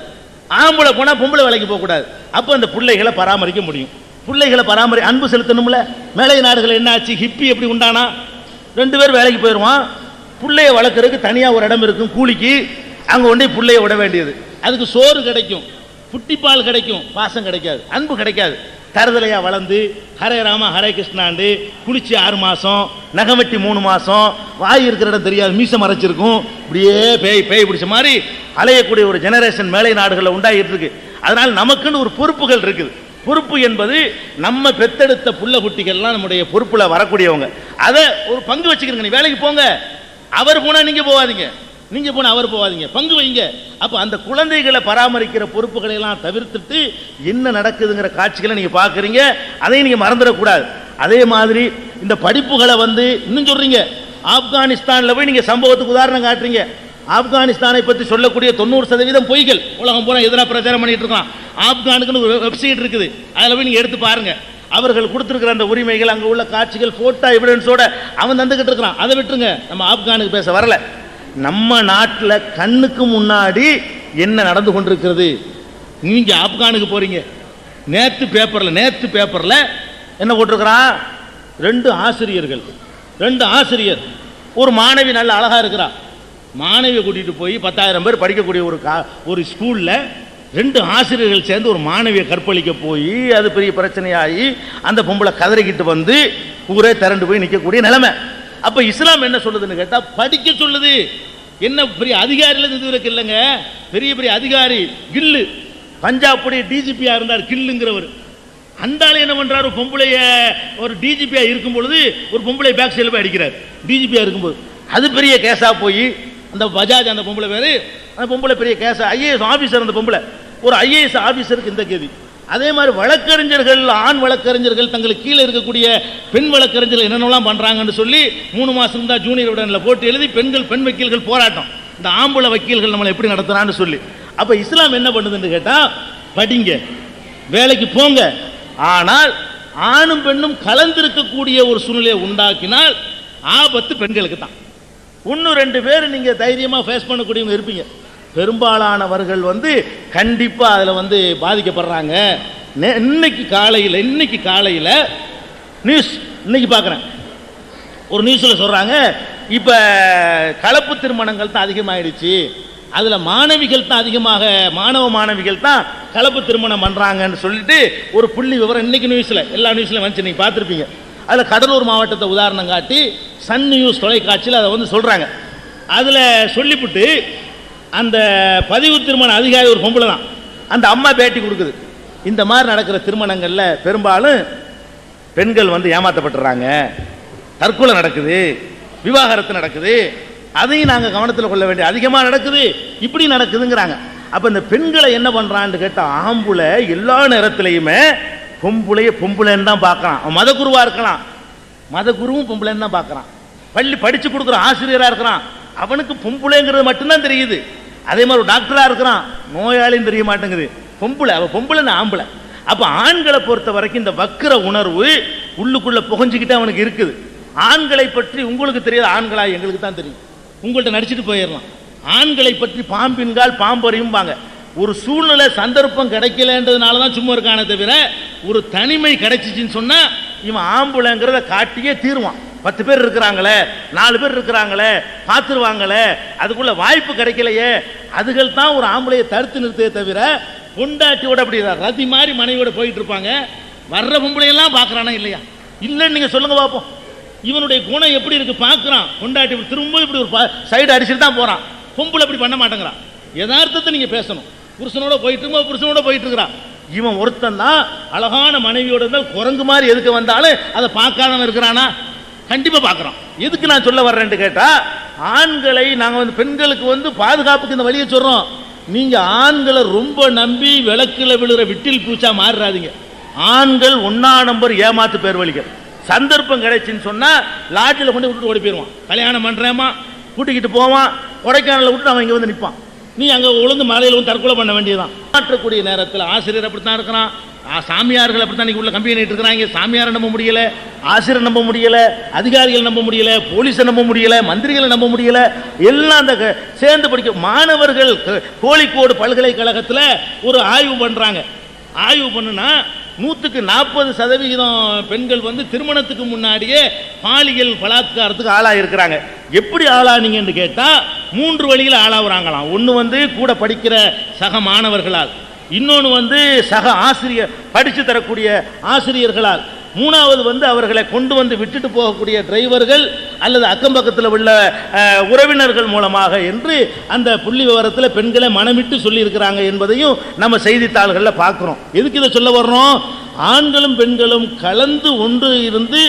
ஆம்பளை போனால் பொம்பளை வேலைக்கு போகக்கூடாது. அப்போ அந்த பிள்ளைகளை பராமரிக்க முடியும். பிள்ளைகளை அன்பு செலுத்தணும்ல. மேலை நாடுகள் என்ன ஆச்சு? ஹிப்பி எப்படி உண்டானா? 2 பேர் வேலைக்கு போயிடுவான், பிள்ளைய வளர்க்குறதுக்கு தனியாக ஒரு இடம் இருக்கும் கூலிக்கு, அங்கே கொண்டு பிள்ளைய விட வேண்டியது. அதுக்கு சோறு கிடைக்கும், புட்டிப்பால் கிடைக்கும், பாசம் கிடைக்காது, அன்பு கிடைக்காது. தருதலையா வளர்ந்து ஹரே ராமா ஹரே கிருஷ்ணாண்டு குளிச்சு 6 மாதம், நகவெட்டி 3 மாதம், வாய் இருக்கிற இடம் தெரியாது, மீசை மறைச்சிருக்கும், இப்படியே பேய் பிடிச்ச மாதிரி அலையக்கூடிய ஒரு ஜெனரேஷன் மேலை நாடுகளில் உண்டாகிட்டு இருக்கு. அதனால் நமக்குன்னு ஒரு பொறுப்புகள் இருக்குது. பொறுப்பு என்பது நம்ம பெத்தெடுத்த புள்ள குட்டிகள்லாம் நம்முடைய பொறுப்பில் வரக்கூடியவங்க. அதை ஒரு பங்கு வச்சுக்கிறீங்க. நீ வேலைக்கு போங்க, அவர் போனால் நீங்கள் போகாதீங்க, நீங்கள் போனால் அவர் போகாதீங்க, பங்கு வைங்க. அப்போ அந்த குழந்தைகளை பராமரிக்கிற பொறுப்புகளை எல்லாம் தவிர்த்துட்டு என்ன நடக்குதுங்கிற காட்சிகளை நீங்கள் பார்க்குறீங்க, அதையும் நீங்கள் மறந்துடக்கூடாது. அதே மாதிரி இந்த படிப்புகளை இன்னும் சொல்கிறீங்க, ஆப்கானிஸ்தானில் போய் நீங்கள் சம்பவத்துக்கு உதாரணம் காட்டுறீங்க. ஆப்கானிஸ்தானை பற்றி சொல்லக்கூடிய 90% பொய்கள். உலகம் பூரா எதிராக பிரச்சாரம் பண்ணிட்டு இருக்கான். ஆப்கானுக்குன்னு ஒரு வெப்சைட் இருக்குது, அதில் போய் நீங்கள் எடுத்து பாருங்கள். அவர்கள் கொடுத்துருக்கிற அந்த உரிமைகள், அங்கே உள்ள காட்சிகள், ஃபோட்டோ எவிடன்ஸோட அவன் தந்துக்கிட்டு இருக்கிறான். அதை விட்டுருங்க, நம்ம ஆப்கானுக்கு பேச வரல. நம்ம நாட்டில் கண்ணுக்கு முன்னாடி என்ன நடந்து கொண்டிருக்கிறது? நீங்க ஆப்கானுக்கு போறீங்க, நேற்று பேப்பர்ல என்ன போட்டிருக்கிறான்? 2 ஆசிரியர், ஒரு மாணவி நல்ல அழகா இருக்கிறா, மாணவியை கூட்டிட்டு போய் 10,000 பேர் படிக்கக்கூடிய ஒரு ஸ்கூல்ல 2 ஆசிரியர்கள் சேர்ந்து ஒரு மாணவியை கற்பழிக்க போய் அது பெரிய பிரச்சனையாகி அந்த பொம்பளை கதறிக்கிட்டு ஊரே திரண்டு போய் நிற்கக்கூடிய நிலைமை. அப்ப இஸ்லாம் என்ன சொல்லுதுன்னு கேட்டா, படிக்க சொல்லுது. என்ன பெரிய அதிகாரில இது இல்லைங்க, பெரிய அதிகாரி கில்லு, பஞ்சாப் டிஜிபியா இருந்தார் கில்லுங்கிறவர். அந்த ஆள் என்ன பண்றாரு? பொம்பளைய ஒரு டிஜிபியா இருக்கும் பொழுது ஒரு பொம்பளை பேக் சைடில் போய் அடிக்கிறார். டிஜிபியா இருக்கும்போது அது பெரிய கேஸா போய் அந்த பஜாஜ் அந்த பொம்பளை பேரு, அந்த பொம்பளை பெரிய கேஸா, ஐஏஎஸ் ஆபீசர், அந்த பொம்பளை ஒரு ஐஏஎஸ் ஆபீசருக்கு இந்த கேதி. அதே மாதிரி வழக்கறிஞர்கள், ஆண் வழக்கறிஞர்கள் தங்களுக்கு கீழே இருக்கக்கூடிய பெண் வழக்கறிஞர்கள் என்னென்னலாம் பண்றாங்கன்னு சொல்லி 3 மாசம் தான் ஜூனியர் உடனில் போட்டு எழுதி பெண் வக்கீல்கள் போராட்டம், இந்த ஆம்பளை வக்கீல்கள் நம்மளை எப்படி நடத்துறான்னு சொல்லி. அப்ப இஸ்லாம் என்ன பண்ணுதுன்னு கேட்டா, படிங்க, வேலைக்கு போங்க, ஆனால் ஆணும் பெண்ணும் கலந்திருக்கக்கூடிய ஒரு சூழ்நிலையை உண்டாக்கினால் ஆபத்து பெண்களுக்கு தான். 1-2 பேர் நீங்க தைரியமா ஃபேஸ் பண்ணக்கூடியவங்க இருப்பீங்க. பெரும்பாலானவர்கள் கண்டிப்பா அதுல பாதிக்கப்படுறாங்க. இன்னைக்கு காலையில் நியூஸ் இன்னைக்கு பார்க்குறேன், ஒரு நியூஸ்ல சொல்றாங்க, இப்ப கலப்பு திருமணங்கள் தான் அதிகமாயிடுச்சு, அதுல மாணவிகள் தான் அதிகமாக, மாணவிகள் தான் கலப்பு திருமணம் பண்றாங்கன்னு சொல்லிட்டு ஒரு புள்ளி விவரம் இன்னைக்கு நியூஸ்ல, எல்லா நியூஸ்லயும் வந்து நீங்க பார்த்துருப்பீங்க. அதுல கடலூர் மாவட்டத்தை உதாரணம் காட்டி சன் நியூஸ் தொலைக்காட்சியில் அதை சொல்றாங்க. அதுல சொல்லிவிட்டு அந்த பதிவு திருமண அதிகாரி ஒரு பொம்பளை தான், அந்த அம்மா பேட்டி கொடுக்குது. இந்த மாதிரி நடக்கிற திருமணங்கள்ல பெரும்பாலும் பெண்கள் ஏமாற்றப்பட்டுறாங்க, தற்கொலை நடக்குது, விவாகரத்து நடக்குது, அதையும் நாங்கள் கவனத்தில் கொள்ள வேண்டிய அதிகமாக நடக்குது, இப்படி நடக்குதுங்கிறாங்க. அப்போ இந்த பெண்களை என்ன பண்ணுறான்னு கேட்டால், ஆம்புல எல்லா நேரத்திலையுமே பொம்பளைன்னு தான் பார்க்குறான். மதகுருவாக இருக்கலாம், மதகுருவும் பொம்பளைன்னு தான் பார்க்குறான். பள்ளி படித்து கொடுக்குற ஆசிரியராக இருக்கிறான், அவனுக்கு பொம்பளைங்கிறது மட்டும்தான் தெரியுது. அதே மாதிரி ஒரு டாக்டராக இருக்கிறான், நோயாளின்னு தெரிய மாட்டேங்குது. அவள் பொம்பளைன்னு ஆம்பளை. அப்போ ஆண்களை பொறுத்த வரைக்கும் இந்த வக்கிர உணர்வு உள்ளுக்குள்ளே புகஞ்சிக்கிட்டே அவனுக்கு இருக்குது. ஆண்களை பற்றி உங்களுக்கு தெரியாது, ஆண்களா எங்களுக்கு தான் தெரியும், உங்கள்கிட்ட நடிச்சுட்டு போயிடலாம். ஆண்களை பற்றி பாம்பின்கால் பாம்பறியும்பாங்க. ஒரு சூழ்நிலை சந்தர்ப்பம் கிடைக்கலன்றதுனால தான் சும்மா இருக்கானே தவிர, ஒரு தனிமை கிடைச்சிச்சின்னு சொன்னால் இவன் ஆம்புலங்கிறத காட்டியே தீருவான். 10 பேர் இருக்கிறாங்களே, 4 பேர் இருக்கிறாங்களே, பார்த்துருவாங்களே, அதுக்குள்ள வாய்ப்பு கிடைக்கலையே, அதுகள் தான் ஒரு ஆம்பளையை தடுத்து நிறுத்தே தவிர, பொண்டாட்டியோட அப்படி ரதி மாதிரி மனைவியோட போயிட்டு இருப்பாங்க. வர்ற பொம்பளையெல்லாம் பார்க்குறானா இல்லையா? இல்லைன்னு நீங்கள் சொல்லுங்க பார்ப்போம். இவனுடைய குணம் எப்படி இருக்கு பார்க்குறான். பொண்டாட்டி திரும்ப இப்படி ஒரு சைடு அடிச்சுட்டு தான் போகிறான். பொம்பளை இப்படி பண்ண மாட்டேங்கிறான். யதார்த்தத்தை நீங்கள் பேசணும். புருஷனோட போயிட்டு இருக்கிறான். இவன் ஒருத்தன் தான் அழகான மனைவியோட இருந்தால் குரங்கு மாதிரி எதுக்கு வந்தாலும் அதை பார்க்காதவன் இருக்கிறானா? கண்டிப்பாக பார்க்குறான். எதுக்கு நான் சொல்ல வர்றேன்னு கேட்டால், ஆண்களை நாங்கள் பெண்களுக்கு பாதுகாப்புக்கு இந்த வழியை சொல்கிறோம். நீங்க ஆண்களை ரொம்ப நம்பி விளக்குல விழுற விட்டில் பூச்சா மாறுறாதீங்க. ஆண்கள் 1 நம்பர் ஏமாத்து பேர் வலிக்க. சந்தர்ப்பம் கிடைச்சுன்னு சொன்னா லாட்ஜில் கொண்டு விட்டுட்டு ஓடி போயிடுவான். கல்யாணம் பண்றேமா கூட்டிக்கிட்டு போவான், கொடைக்கானல விட்டு அவன் இங்க வந்து நிற்பான். நீ அங்க உளுந்து மலையில வந்து தற்கொலை பண்ண வேண்டியதான். மாற்றக்கூடிய நேரத்தில் ஆசிரியர் அப்படித்தான் இருக்கிறான், சாமியார்கள் அப்படித்தான் உள்ள கம்பி பண்ணிட்டு இருக்கிறாங்க. சாமியாரை நம்ப முடியல, ஆசிரியர் நம்ப முடியல, அதிகாரிகள் நம்ப முடியல, போலீஸை நம்ப முடியல, மந்திரிகளை நம்ப முடியல. எல்லாம் அந்த சேர்ந்து படிக்க மாணவர்கள் கோழிக்கோடு பல்கலைக்கழகத்தில் ஒரு ஆய்வு பண்றாங்க. ஆய்வு பண்ணுனா 140% பெண்கள் வந்து திருமணத்துக்கு முன்னாடியே பாலியல் பலாத்காரத்துக்கு ஆளாயிருக்கிறாங்க. எப்படி ஆளானீங்கன்னு கேட்டா 3 வழியில் ஆளாகிறாங்களாம். ஒன்று வந்து கூட படிக்கிற சக மாணவர்களால், இன்னொன்று வந்து சக ஆசிரியர் படித்து தரக்கூடிய ஆசிரியர்களால், 3வது வந்து அவர்களை கொண்டு வந்து விட்டுட்டு போகக்கூடிய டிரைவர்கள் அல்லது அக்கம் பக்கத்தில் உள்ள உறவினர்கள் மூலமாக என்று அந்த புள்ளி விவரத்தில் பெண்களை மனமிட்டு சொல்லி இருக்கிறாங்க என்பதையும் நம்ம செய்தித்தாள்களில் பார்க்குறோம். எதுக்கு இதை சொல்ல வர்றோம்? ஆண்களும் பெண்களும் கலந்து ஒன்று இருந்து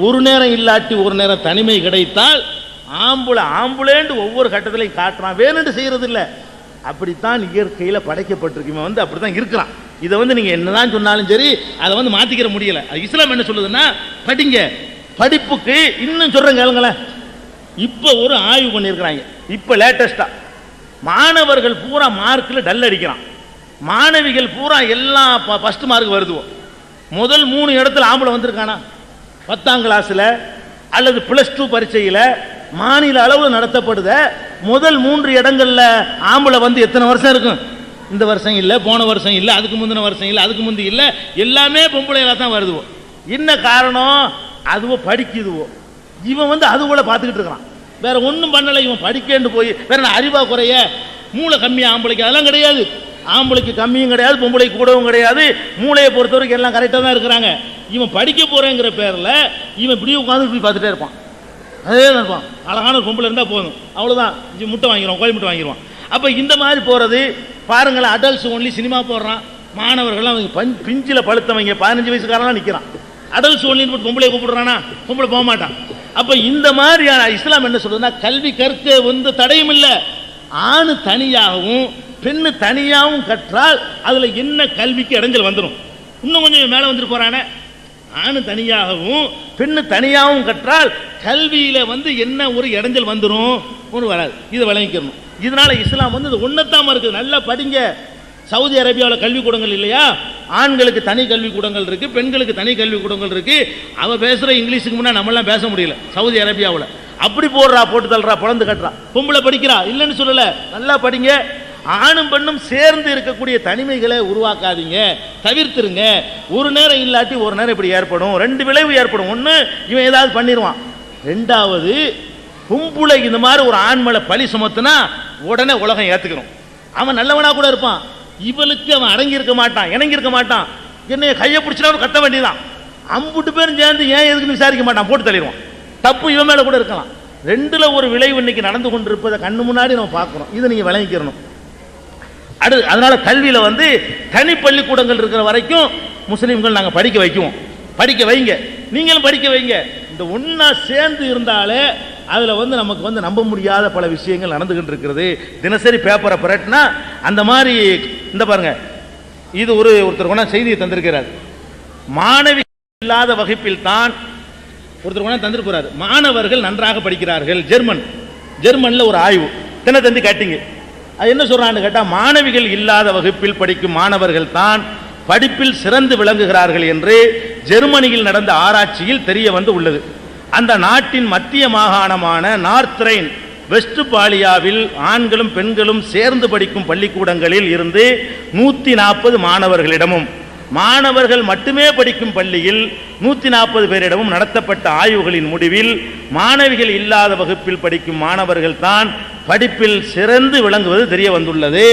ஒரு நேரம் இல்லாட்டி ஒரு நேரம் தனிமை கிடைத்தால் ஆம்புலேண்டு ஒவ்வொரு கட்டத்திலையும் காட்டுறான், வேணுண்டு செய்யறது இல்லை. அப்படித்தான் இயற்கையில் படைக்கப்பட்டிருக்கு. இவன் வந்து அப்படித்தான் இருக்கிறான். இதை வந்து நீங்க என்னதான் சொன்னாலும் சரி அதை வந்து மாத்திக்கிற முடியல. இஸ்லாம் என்ன சொல்லுதுன்னா படிங்க. படிப்புக்கு இன்னும் சொல்றேன் கேளுங்களேன். இப்போ ஒரு ஆய்வு பண்ணியிருக்கிறாங்க. இப்போ லேட்டஸ்டா மாணவர்கள் பூரா மார்க்கில் டல் அடிக்கிறான், மாணவிகள் பூரா எல்லாம் ஃபர்ஸ்ட் மார்க் வருதுவோ. முதல் 3 இடத்துல ஆம்பளை வந்திருக்கானா? 10ஆம் கிளாஸ்ல அல்லது +2 பரீட்சையில் மாநில அளவில் நடத்தப்படுத முதல் 3 இடங்கள்ல ஆம்பளை வந்து எத்தனை வருஷம் இருக்கும்? இந்த வருஷம் இல்லை, போன வருஷம் இல்லை, அதுக்கு முந்தின வருஷம் இல்லை, அதுக்கு முந்தி இல்லை, எல்லாமே பொம்பளைகளாக தான் வருதுவோ. என்ன காரணம்? அதுவோ படிக்குதுவோ. இவன் வந்து அது போல பார்த்துக்கிட்டு இருக்கிறான், வேற ஒன்றும் பண்ணலை. இவன் படிக்கேன்னு போய் வேற அறிவா குறைய, மூளை கம்மியா ஆம்பளைக்கு? அதெல்லாம் கிடையாது. ஆம்பளைக்கு கம்மியும் கிடையாது, பொம்பளைக்கு கூடவும் கிடையாது. மூளையை பொறுத்தவரைக்கும் எல்லாம் கரெக்டாக தான் இருக்கிறாங்க. இவன் படிக்க போறேங்கிற பேரில் இவன் இப்படி உட்காந்து இப்படி பார்த்துட்டே இருப்பான். அதே தான் இருப்பான். அழகான ஒரு பொம்பளை இருந்தால் போதும், அவ்வளோதான், முட்டை வாங்கிடுவான், கோழி முட்டை வாங்கிடுவான். அப்போ இந்த மாதிரி போகிறது பாருங்களேன். அடல்ட்ஸ் ஒன்லி சினிமா போடுறான், மாணவர்கள்லாம் அவங்க பிஞ்சில் பழுத்தவங்க 15 வயசுக்காரெல்லாம் நிற்கிறான். அடல்ட்ஸ் ஒன்லின்னு போட்டு பொம்பளை கூப்பிடுறானா? பொம்பளை போக மாட்டான். அப்போ இந்த மாதிரியான இஸ்லாம் என்ன சொல்றதுன்னா, கல்வி கற்க வந்து தடையும் இல்லை. ஆணு தனியாகவும் பெண்ணு தனியாகவும் கற்றால் அதில் என்ன கல்விக்கு இடைஞ்சல் வந்துடும்? இன்னும் கொஞ்சம் மேலே வந்துட்டு போறானே. ஆணு தனியாகவும் பெண்ணு தனியாகவும் கற்றால் கல்வியில வந்து என்ன ஒரு இடைஞ்சல் வந்துடும்? ஒன்று வராது. இதை விளங்கிக்கணும். இதனால இஸ்லாம் வந்து இது ஒன்னத்தாம இருக்குது. நல்லா படிங்க. சவுதி அரேபியாவில் கல்விக்கூடங்கள் இல்லையா? ஆண்களுக்கு தனி கல்விக்கூடங்கள் இருக்கு, பெண்களுக்கு தனி கல்விக்கூடங்கள் இருக்கு. அவ பேசுற இங்கிலீஷுக்கு முன்னா நம்மளாம் பேச முடியல. சவுதி அரேபியாவில் அப்படி போடுறா, போட்டு தள்ளுறா, பிறந்து கட்டுறா. பொம்பளை படிக்கிறா, இல்லைன்னு சொல்லல, நல்லா படிங்க. ஆணும் பெண்ணும் சேர்ந்து இருக்கக்கூடிய தனிமைகளை உருவாக்காதீங்க, தவிர்த்துருங்க. ஒரு நேரம் இல்லாட்டி ஒரு நேரம் இப்படி ஏற்படும். 2 விளைவு ஏற்படும். ஒன்று, இவன் ஏதாவது பண்ணிடுவான். 2வது, பொம்பளை இந்த மாதிரி ஒரு ஆண் மேல பழி சுமத்துனா உடனே உலகம் ஏத்துக்கிறோம். அவன் நல்லவனா கூட இருப்பான், இவளுக்கு அவன் அடங்கி இருக்க மாட்டான், இணங்கி இருக்க மாட்டான். என்னைய கையை பிடிச்சினா கத்த வேண்டியதான். அம்புட்டு பேரும் சேர்ந்து ஏன் எதுக்குன்னு விசாரிக்க மாட்டான், போட்டு தள்ளிடுவான். தப்பு இவன் மேல கூட இருக்கலாம். 2ல ஒரு விளைவு இன்னைக்கு நடந்து கொண்டிருப்பதை கண்ணு முன்னாடி நம்ம பார்க்கிறோம். இதை நீங்க விளங்கிக்கிறணும். அதனால கல்வியில வந்து தனி பள்ளிக்கூடங்கள் இருக்கிற வரைக்கும் முஸ்லீம்கள் நாங்கள் படிக்க வைக்குவோம். படிக்க வைங்க, நீங்களும் படிக்க வைங்க. இந்த ஒன்னா சேர்ந்து இருந்தாலே அதுல வந்து நமக்கு வந்து நம்ப முடியாத பல விஷயங்கள் நடந்துகிட்டு இருக்கிறது. தினசரி பேப்பரை புரட்டினா அந்த மாதிரி. இந்த பாருங்க, இது ஒருத்தர் கொண்டா செய்தியை தந்திருக்கிறார். மாணவி இல்லாத வகுப்பில் தான் ஒருத்தர் கொண்டா தந்திருக்கிறார். மாணவர்கள் நன்றாக படிக்கிறார்கள். ஜெர்மன்ல ஒரு ஆய்வு தினத்தந்தி கட்டிங்க. அது என்ன சொல்றான்னு கேட்டா, மாணவிகள் இல்லாத வகுப்பில் படிக்கும் மாணவர்கள் தான் படிப்பில் சிறந்து விளங்குகிறார்கள் என்று ஜெர்மனியில் நடந்த ஆராய்ச்சியில் தெரிய வந்து உள்ளது. அந்த நாட்டின் மத்திய மாகாணமான நார்த் ரைன் வெஸ்ட்பாலியாவில் ஆண்களும் பெண்களும் சேர்ந்து படிக்கும் பள்ளிக்கூடங்களில் இருந்து 140 மாணவர்களிடமும், மாணவர்கள் மட்டுமே படிக்கும் பள்ளியில் 140 பேரிடமும் நடத்தப்பட்ட ஆய்வுகளின் முடிவில் மாணவிகள் இல்லாத வகுப்பில் படிக்கும் மாணவர்கள் தான் படிப்பில் சிறந்து விளங்குவது தெரிய வந்துள்ளது.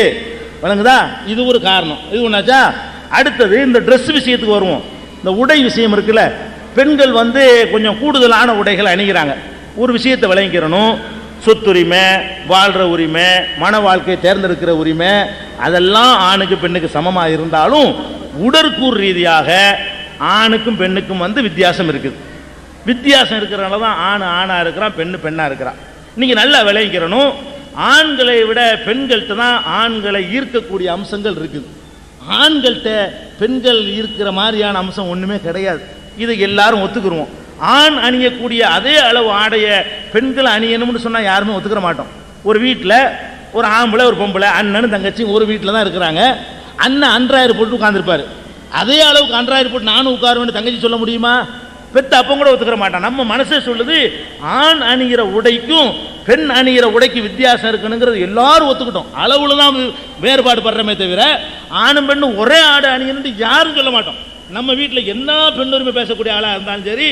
விளங்குதா? இது ஒரு காரணம். இது ஒன்னாச்சா. அடுத்தது இந்த ட்ரெஸ் விஷயத்துக்கு வருவோம். இந்த உடை விஷயம் இருக்குல்ல, பெண்கள் வந்து கொஞ்சம் கூடுதலான உடைகளை அணிகிறாங்க. ஒரு விஷயத்தை விளங்கிக்கிறணும். சொத்துரிமை, வாழ்கிற உரிமை, மன வாழ்க்கையை தேர்ந்தெடுக்கிற உரிமை, அதெல்லாம் ஆணுக்கு பெண்ணுக்கு சமமாக இருந்தாலும் உடற்கூறு ரீதியாக ஆணுக்கும் பெண்ணுக்கும் வந்து வித்தியாசம் இருக்குது. வித்தியாசம் இருக்கிறனால தான் ஆண் ஆணாக இருக்கிறான், பெண்ணு பெண்ணாக இருக்கிறான். நீங்கள் நல்லா விளைவிக்கிறணும். ஆண்களை விட பெண்கள்கிட்ட தான் ஆண்களை ஈர்க்கக்கூடிய அம்சங்கள் இருக்குது. ஆண்கள்கிட்ட பெண்கள் ஈர்க்கிற மாதிரியான அம்சம் ஒன்றுமே கிடையாது. இதை எல்லாரும் ஒத்துக்குருவோம். ஆண் அணியக்கூடிய அதே அளவு ஆடைய பெண்கள் அணியணும்னு சொன்னால் யாருமே ஒத்துக்கிற மாட்டோம். ஒரு வீட்டில் ஒரு ஆம்பளை ஒரு பொம்பளை அண்ணன் தங்கச்சி ஒரு வீட்டில் தான் இருக்கிறாங்க. அண்ணன் அன்றாயிரம் போட்டு உட்காந்துருப்பாரு. அதே அளவுக்கு அன்றாயிரம் போட்டு நானும் உட்காருவேன்னு தங்கச்சி சொல்ல முடியுமா? பெத்த அப்போ கூட ஒத்துக்கிற மாட்டான். நம்ம மனசே சொல்லுது ஆண் அணிகிற உடைக்கும் பெண் அணிகிற உடைக்கு வித்தியாசம் இருக்குனுங்கிறது எல்லாரும் ஒத்துக்கிட்டோம். அளவுல தான் வேறுபாடு படுறமே தவிர ஆணும் பெண்ணும் ஒரே ஆடை அணியணும்னு யாரும் சொல்ல மாட்டோம். நம்ம வீட்டில் என்ன பெண்ணுரிமை பேசக்கூடிய ஆளாக இருந்தாலும் சரி,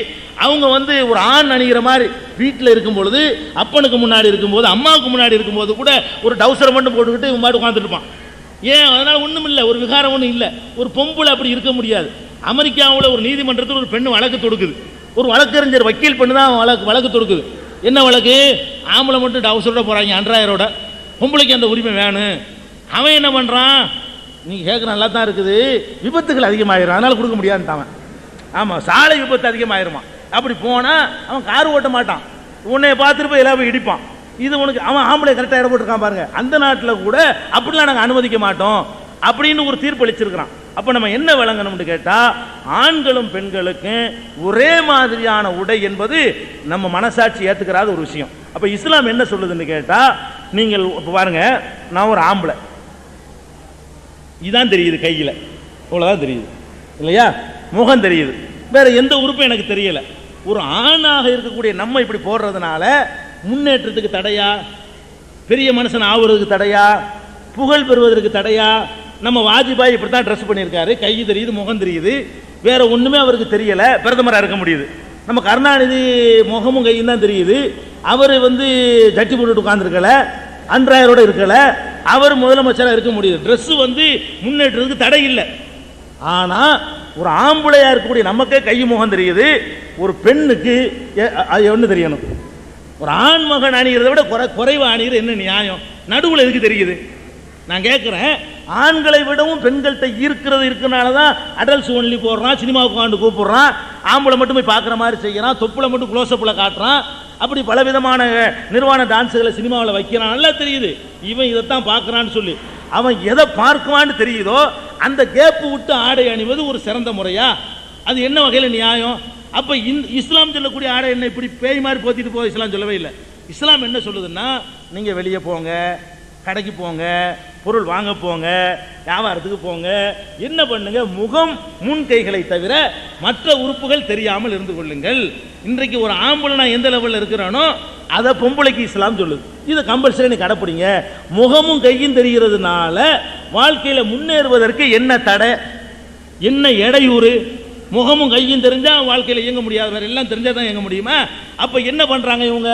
அவங்க ஒரு ஆண் அணிகிற மாதிரி வீட்டில் இருக்கும் பொழுது, அப்பனுக்கு முன்னாடி இருக்கும்போது, அம்மாவுக்கு முன்னாடி இருக்கும்போது கூட ஒரு டவுசரை மட்டும் போட்டுக்கிட்டு இவங்க மாட்டு உட்காந்துட்டு இருப்பான். ஏன்? அதனால் ஒன்றும் இல்லை, ஒரு விகாரம் ஒன்றும் இல்லை. ஒரு பொம்பளை அப்படி இருக்க முடியாது. அமெரிக்காவில் ஒரு நீதிமன்றத்தில் ஒரு பெண்ணு வழக்கு தொடுக்குது. ஒரு வழக்கறிஞர் வக்கீல் பெண்ணு தான் வழக்கு தொடுக்குது. என்ன வழக்கு? ஆம்பளை மட்டும் டவுசரோட போகிறாங்க அன்றாயிரோட, பொம்பளைக்கு அந்த உரிமை வேணும். அவன் என்ன பண்ணுறான்? நீங்கள் கேட்குற நல்லா தான் இருக்குது, விபத்துகள் அதிகமாகிடும், அதனால் கொடுக்க முடியாதுன்னு. ஆமாம், சாலை விபத்து அதிகமாகிருமா. அப்படி போனால் அவன் கார் ஓட்ட மாட்டான், உன்னைய பார்த்துட்டு போய் எல்லாமே இடிப்பான். இது உனக்கு அவன் ஆம்பளை கரெக்டாக இடம் போட்டிருக்கான் பாருங்க. அந்த நாட்டில் கூட அப்படிலாம் நாங்கள் அனுமதிக்க மாட்டோம் அப்படின்னு ஒரு தீர்ப்பு அளிச்சிருக்கிறான். அப்போ நம்ம என்ன விளங்கணும்னு கேட்டால், ஆண்களும் பெண்களுக்கும் ஒரே மாதிரியான உடை என்பது நம்ம மனசாட்சி ஏற்றுக்கிறாத ஒரு விஷயம். அப்போ இஸ்லாம் என்ன சொல்லுதுன்னு கேட்டால், நீங்கள் இப்போ பாருங்க, நான் ஒரு ஆம்பளை, இதான் தெரியுது கையில், இவ்வளோதான் தெரியுது இல்லையா, முகம் தெரியுது, வேற எந்த உறுப்பும் எனக்கு தெரியல. ஒரு ஆணாக இருக்கக்கூடிய நம்ம இப்படி போடுறதுனால முன்னேற்றத்துக்கு தடையா, பெரிய மனுஷன் ஆகுறதுக்கு தடையா, புகழ் பெறுவதற்கு தடையா? நம்ம வாஜ்பாய் இப்படி தான் ட்ரெஸ் பண்ணியிருக்காரு, கை தெரியுது, முகம் தெரியுது, வேற ஒன்றுமே அவருக்கு தெரியலை, பிரதமராக இருக்க முடியுது. நம்ம கருணாநிதி முகமும் கையும் தான் தெரியுது, அவர் ஜட்டி போட்டுட்டு உட்காந்துருக்கல, அன்றாயரோட இருக்கல, அவர் முதலமைச்சராக இருக்க முடியுது. ட்ரெஸ் முன்னேற்றத்துக்கு தடை இல்லை. ஆனால் ஒரு ஆம்பளையா இருக்கக்கூடிய நமக்கே கை முகம் தெரியுது, ஒரு பெண்ணுக்கு ஒன்று தெரியணும். ஒரு ஆண் மகன் அணிகிறத விட குறைவா அணிகிற என்ன நியாயம்? நடுவில் எதுக்கு தெரியுது? நான் கேட்குறேன், ஆண்களை விடவும் பெண்கள்கிட்ட ஈர்க்கிறது இருக்கனால தான் அடல்ஸ் ஒன்லி போடுறான், சினிமாவுக்கு ஆண்டு கூப்பிடுறான், ஆம்பளை மட்டும் போய் பார்க்குற மாதிரி செய்யறான், தொப்புளை மட்டும் க்ளோஸ்அப்பில் காட்டுறான், அப்படி பலவிதமான நிர்வாண டான்ஸுகளை சினிமாவில் வைக்கிறான். நல்லா தெரியுது இவன் இதைத்தான் பார்க்குறான்னு சொல்லி. அவன் எதை பார்க்குவான்னு தெரியுதோ அந்த கேப்பு விட்டு ஆடை அணிவது ஒரு சிறந்த முறையா? அது என்ன வகையில் நியாயம்? அப்போ இஸ்லாம் சொல்லக்கூடிய ஆடை என்ன இப்படி பேய் மாதிரி போத்திட்டு போக இஸ்லாம் சொல்லவே இல்லை. இஸ்லாம் என்ன சொல்லுதுன்னா, நீங்கள் வெளியே போங்க, கடைக்கு போங்க, பொருள் வாங்க போங்க, வியாபாரத்துக்கு போங்க, என்ன பண்ணுங்க, முகம் முன் கைகளை தவிர மற்ற உறுப்புகள் தெரியாமல் இருந்து கொள்ளுங்கள். இன்றைக்கு ஒரு ஆம்பளை நான் எந்த லெவலில் இருக்கிறானோ அதை பொம்பளைக்கு இஸ்லாம் சொல்லுது. இதை கம்பல்சரி நீ கடைப்பிடிங்க. முகமும் கையும் தெரிகிறதுனால வாழ்க்கையில் முன்னேறுவதற்கு என்ன தடை, என்ன இடையூறு? முகமும் கையும் தெரிஞ்சால் வாழ்க்கையில் இயங்க முடியாது, வேற எல்லாம் தெரிஞ்சால் தான் இயங்க முடியுமா? அப்போ என்ன பண்ணுறாங்க இவங்க?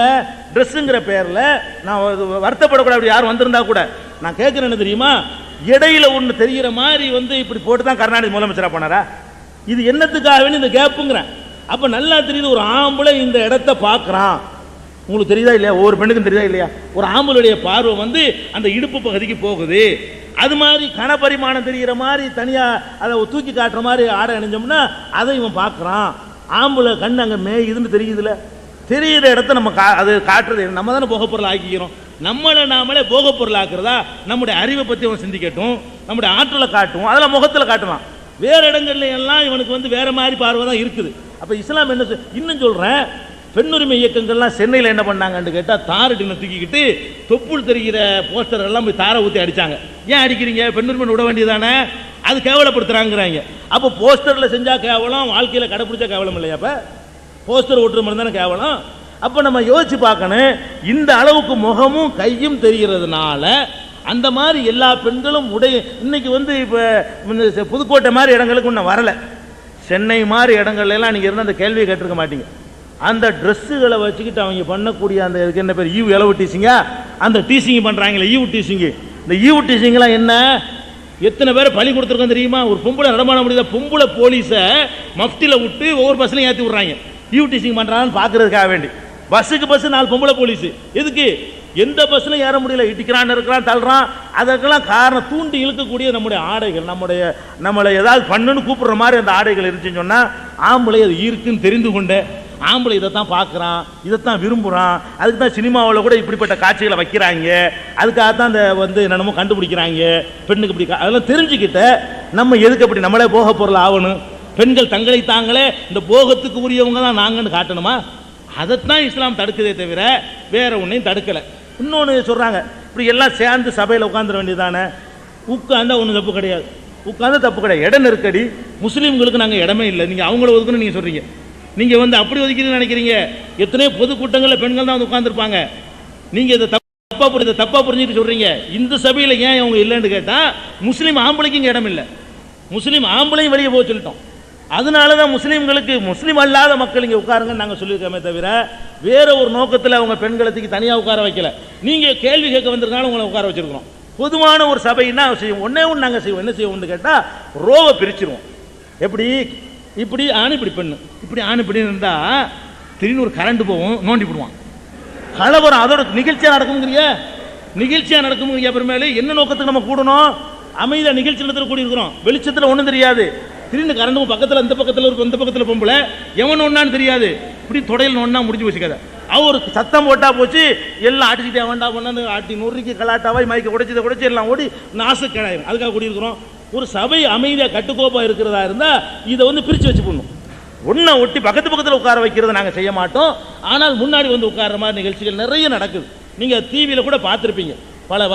ட்ரெஸ்ஸுங்கிற பேரில் நான் வருத்தப்படக்கூடாது. அப்படி யாரும் வந்திருந்தா கூட நான் கேட்குறேன், என்ன தெரியுமா, இடையில ஒன்று தெரிகிற மாதிரி இப்படி போட்டு தான் கருணாநிதி முதலமைச்சராக போனாரா? இது என்னத்துக்காக வேணும் இந்த கேப்புங்கிறேன். அப்போ நல்லா தெரியுது, ஒரு ஆம்பளை இந்த இடத்த பார்க்குறான். உங்களுக்கு தெரியுதா இல்லையா? ஒவ்வொரு பெண்ணுக்கும் தெரியுதா இல்லையா? ஒரு ஆம்பளுடைய பார்வை அந்த இடுப்பு பகுதிக்கு போகுது. அது மாதிரி கனபரிமாணம் தெரிகிற மாதிரி தனியாக அதை தூக்கி காட்டுற மாதிரி ஆடை அணிஞ்சோம்னா அதை இவன் பார்க்குறான். ஆம்பளை கண் அங்கே மேயுதுன்னு தெரியுதுல, தெரிகிற இடத்த நம்ம அது காட்டுறது நம்ம தானே போகப்பொருள் ஆக்கிக்கிறோம். நம்மளை நாமளே போகப்பொருள் ஆக்குறதா? நம்முடைய அறிவை பற்றி அவன் சிந்திக்கட்டும், நம்முடைய ஆற்றலை காட்டும், அதெல்லாம் முகத்தில் காட்டுவான். வேறு இடங்கள்ல எல்லாம் இவனுக்கு வேற மாதிரி பார்வை தான் இருக்குது. அப்போ இஸ்லாம் என்ன இன்னும் சொல்கிறேன், பெண்ணுரிமை இயக்கங்கள்லாம் சென்னையில் என்ன பண்ணாங்கன்னு கேட்டால், தாரடினை தூக்கிக்கிட்டு தொப்புள் தெரிகிற போஸ்டர் எல்லாம் போய் தாரை ஊற்றி அடித்தாங்க. ஏன் அடிக்கிறீங்க? பெண்ணுரிமை விட வேண்டியதானே? அது கேவலப்படுத்துகிறாங்கிறாங்க. அப்போ போஸ்டரில் செஞ்சால் கேவலம், வாழ்க்கையில் கடைப்பிடிச்சா கேவலம் இல்லையா? அப்போ போஸ்டர் ஓட்டுற மாதிரி தானே கேவலம். அப்போ நம்ம யோசிச்சு பார்க்கணும், இந்த அளவுக்கு முகமும் கையும் தெரிகிறதுனால அந்த மாதிரி எல்லா பெண்களும் இன்னைக்கு இப்போ புதுக்கோட்டை மாதிரி இடங்களுக்கு இன்னும் வரலை. சென்னை மாதிரி இடங்கள்லாம் நீங்கள் இருந்து அந்த கேள்வியை கேட்டிருக்க மாட்டீங்க. அந்த ட்ரெஸ்ஸுகளை வச்சுக்கிட்டு அவங்க பண்ணக்கூடிய அந்த இதுக்கு என்ன பேர், ஈவு இலவு டீசிங்கா? அந்த டீசிங் பண்ணுறாங்களே ஈவு டீசிங்கு. இந்த ஈவு டீசிங்லாம் என்ன, எத்தனை பேரை பழி கொடுத்துருக்கோம் தெரியுமா? ஒரு பொம்பளை நடமாட முடியாத பொம்பளை போலீஸை மஃப்டியில் விட்டு ஒவ்வொரு பஸ்லையும் ஏற்றி விட்றாங்க. ஈவு டீசிங் பண்ணுறாங்கன்னு பார்க்கறதுக்காக வேண்டி பஸ்ஸுக்கு பஸ் 4 பொம்பளை போலீஸு. எதுக்கு? எந்த பஸ்லையும் ஏற முடியல, இடிக்கிறான், இருக்கிறான், தள்ளுறான். அதற்கெல்லாம் காரணம் தூண்டி இழுக்கக்கூடிய நம்முடைய ஆடைகள். நம்மளை ஏதாவது பண்ணுன்னு கூப்பிடுற மாதிரி அந்த ஆடைகள் இருந்துச்சுன்னு சொன்னால் ஆம்பளை அது இருக்குன்னு தெரிந்து கொண்டு ஆம்பளை இதைத்தான் பார்க்குறான், இதைத்தான் விரும்புகிறான், அதுக்கு தான் சினிமாவில் கூட இப்படிப்பட்ட காட்சிகளை வைக்கிறாங்க, அதுக்காகத்தான் அந்த வந்து என்னென்னமோ கண்டுபிடிக்கிறாங்க பெண்ணுக்கு இப்படி அதெல்லாம் தெரிஞ்சுக்கிட்ட நம்ம எதுக்கு அப்படி நம்மளே போக பொருள் ஆகணும்? பெண்கள் தங்களை தாங்களே இந்த போகத்துக்கு உரியவங்க தான் நாங்கன்னு காட்டணுமா? அதைத்தான் இஸ்லாம் தடுக்குதே தவிர வேற ஒன்றையும் தடுக்கலை. இன்னொன்று சொல்கிறாங்க, இப்படி எல்லாம் சேர்ந்து சபையில் உட்காந்துட வேண்டியதானே. உட்காந்தா ஒன்றும் தப்பு கிடையாது, உட்காந்து தப்பு கிடையாது. இடம் நெருக்கடி, முஸ்லீம்களுக்கு நாங்கள் இடமே இல்லை, நீங்கள் அவங்கள ஒதுக்கணும்னு நீங்கள் சொல்கிறீங்க. நீங்கள் வந்து அப்படி ஒதுக்கின்னு நினைக்கிறீங்க. எத்தனையோ பொதுக்கூட்டங்களில் பெண்கள் தான் வந்து உட்காந்துருப்பாங்க. நீங்கள் இதை தப்பாக புரிஞ்சுட்டு சொல்கிறீங்க. இந்த சபையில் ஏன் அவங்க இல்லைன்னு கேட்டால் முஸ்லீம் ஆம்பளைக்கு இங்கே இடம் இல்லை, முஸ்லீம் ஆம்பளையும் வெளியே போக சொல்லிட்டோம். அதனால தான் முஸ்லீம்களுக்கு முஸ்லீம் அல்லாத மக்கள் இங்கே உட்காருங்கன்னு நாங்கள் சொல்லியிருக்கோமே தவிர வேற ஒரு நோக்கத்தில் அவங்க பெண்களுக்கு தனியாக உட்கார வைக்கல. நீங்கள் கேள்வி கேட்க வந்திருந்தாலும் உங்களை உட்கார வச்சிருக்கிறோம். பொதுவான ஒரு சபைன்னா செய்வோம், ஒன்றே ஒன்று நாங்கள் செய்வோம். என்ன செய்வோம்னு கேட்டால் ரோவை பிரிச்சிருவோம். எப்படி? இப்படி ஆண் இப்படி பெண்ணு, இப்படி ஆண் இப்படி இருந்தால் திடீர்னு ஒரு கரண்ட் போவோம், நோண்டி விடுவான். கலவரம் அதோட நிகழ்ச்சியாக நடக்குங்கிறீங்க, நிகழ்ச்சியாக நடக்குங்கிறீங்க. அப்புறமேலே என்ன நோக்கத்துக்கு நம்ம கூடணும்? அமைதியாக நிகழ்ச்சி நடத்துல கூடி இருக்கிறோம், வெளிச்சத்தில் ஒன்றும் தெரியாது. திடீர்னு கரண்டும் பக்கத்தில் இந்த பக்கத்தில் ஒரு இந்த பக்கத்தில் பொம்பளை எவன் ஒன்றான்னு தெரியாது, இப்படி தொடையில் ஒன்றா முடிஞ்சு போச்சுக்காத. அவர் சத்தம் போட்டா போச்சு, எல்லாம் ஆட்டிக்கிட்டே வேண்டா பண்ணு ஆட்டி நொறுக்கி கலாட்டாவாய் மயக்க உடைச்சி எல்லாம் ஓடி நாசக்கிழாயிரும். அதுக்காக கூடியிருக்கிறோம். ஒரு சபை அமைதியாக கட்டுக்கோப்பாக இருக்கிறதா இருந்தால் இதை வந்து பிரித்து வச்சு போடணும். ஒன்றை ஒட்டி பக்கத்தில் உட்கார வைக்கிறத நாங்கள் செய்ய மாட்டோம். ஆனால் முன்னாடி வந்து உட்கார்ற மாதிரி நிகழ்ச்சிகள் நிறைய நடக்குது. நீங்கள் டிவியில் கூட பார்த்துருப்பீங்க. பல